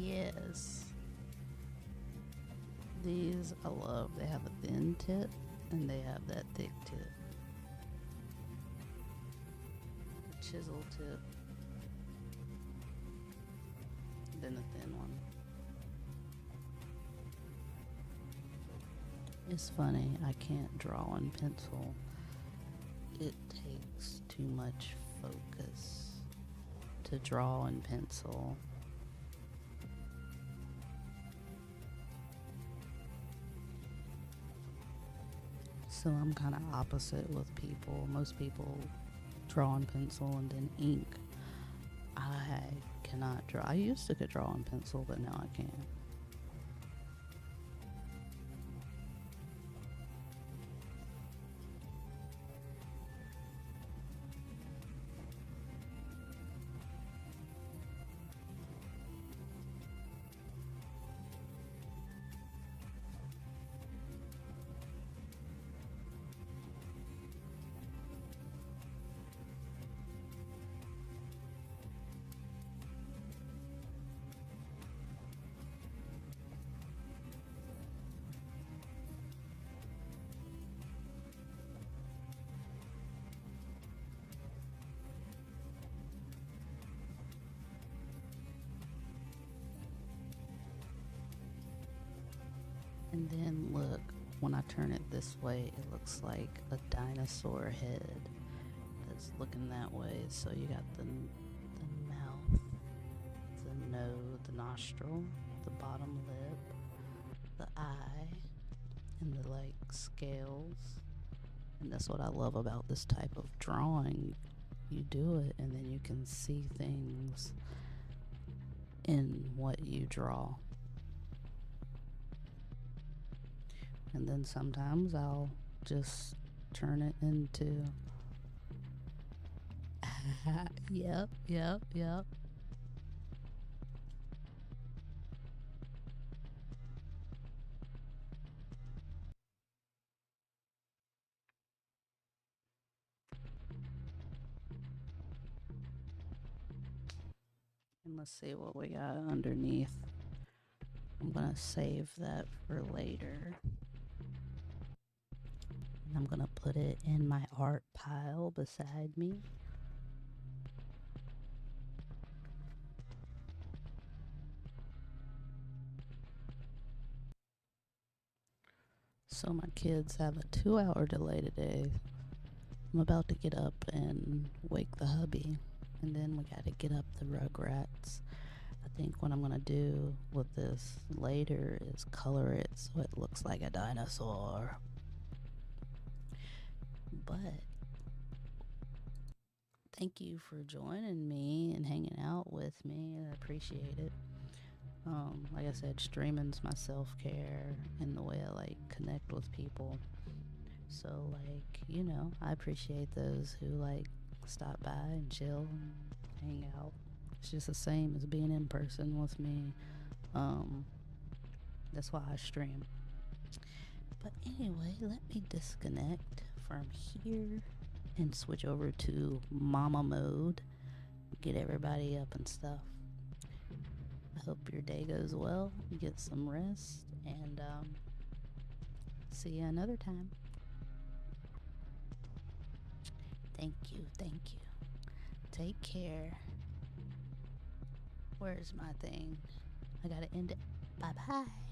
Yes. These I love. They have a thin tip and they have that thick tip. The chisel tip, then the thin one. It's funny, I can't draw in pencil. It takes too much focus to draw in pencil. So I'm kind of opposite with people. Most people draw in pencil and then ink. I cannot draw. I used to could draw in pencil, but now I can't. And then look, when I turn it this way, it looks like a dinosaur head that's looking that way. So you got the mouth, the nose, the nostril, the bottom lip, the eye, and the like scales. And that's what I love about this type of drawing. You do it and then you can see things in what you draw. And then sometimes I'll just turn it into yep. And let's see what we got underneath. I'm gonna save that for later. And I'm gonna put it in my art pile beside me. So my kids have a 2-hour delay today. I'm about to get up and wake the hubby. And then we gotta get up the Rugrats. I think what I'm gonna do with this later is color it so it looks like a dinosaur. But thank you for joining me and hanging out with me. I appreciate it. Like I said, streaming's my self-care and the way I like connect with people. So like, I appreciate those who like stop by and chill and hang out. It's just the same as being in person with me. That's why I stream. But anyway, let me disconnect from here and switch over to mama mode. Get everybody up and stuff. I hope your day goes well. Get some rest and see you another time. Thank you. Take care. Where's my thing? I gotta end it. Bye bye.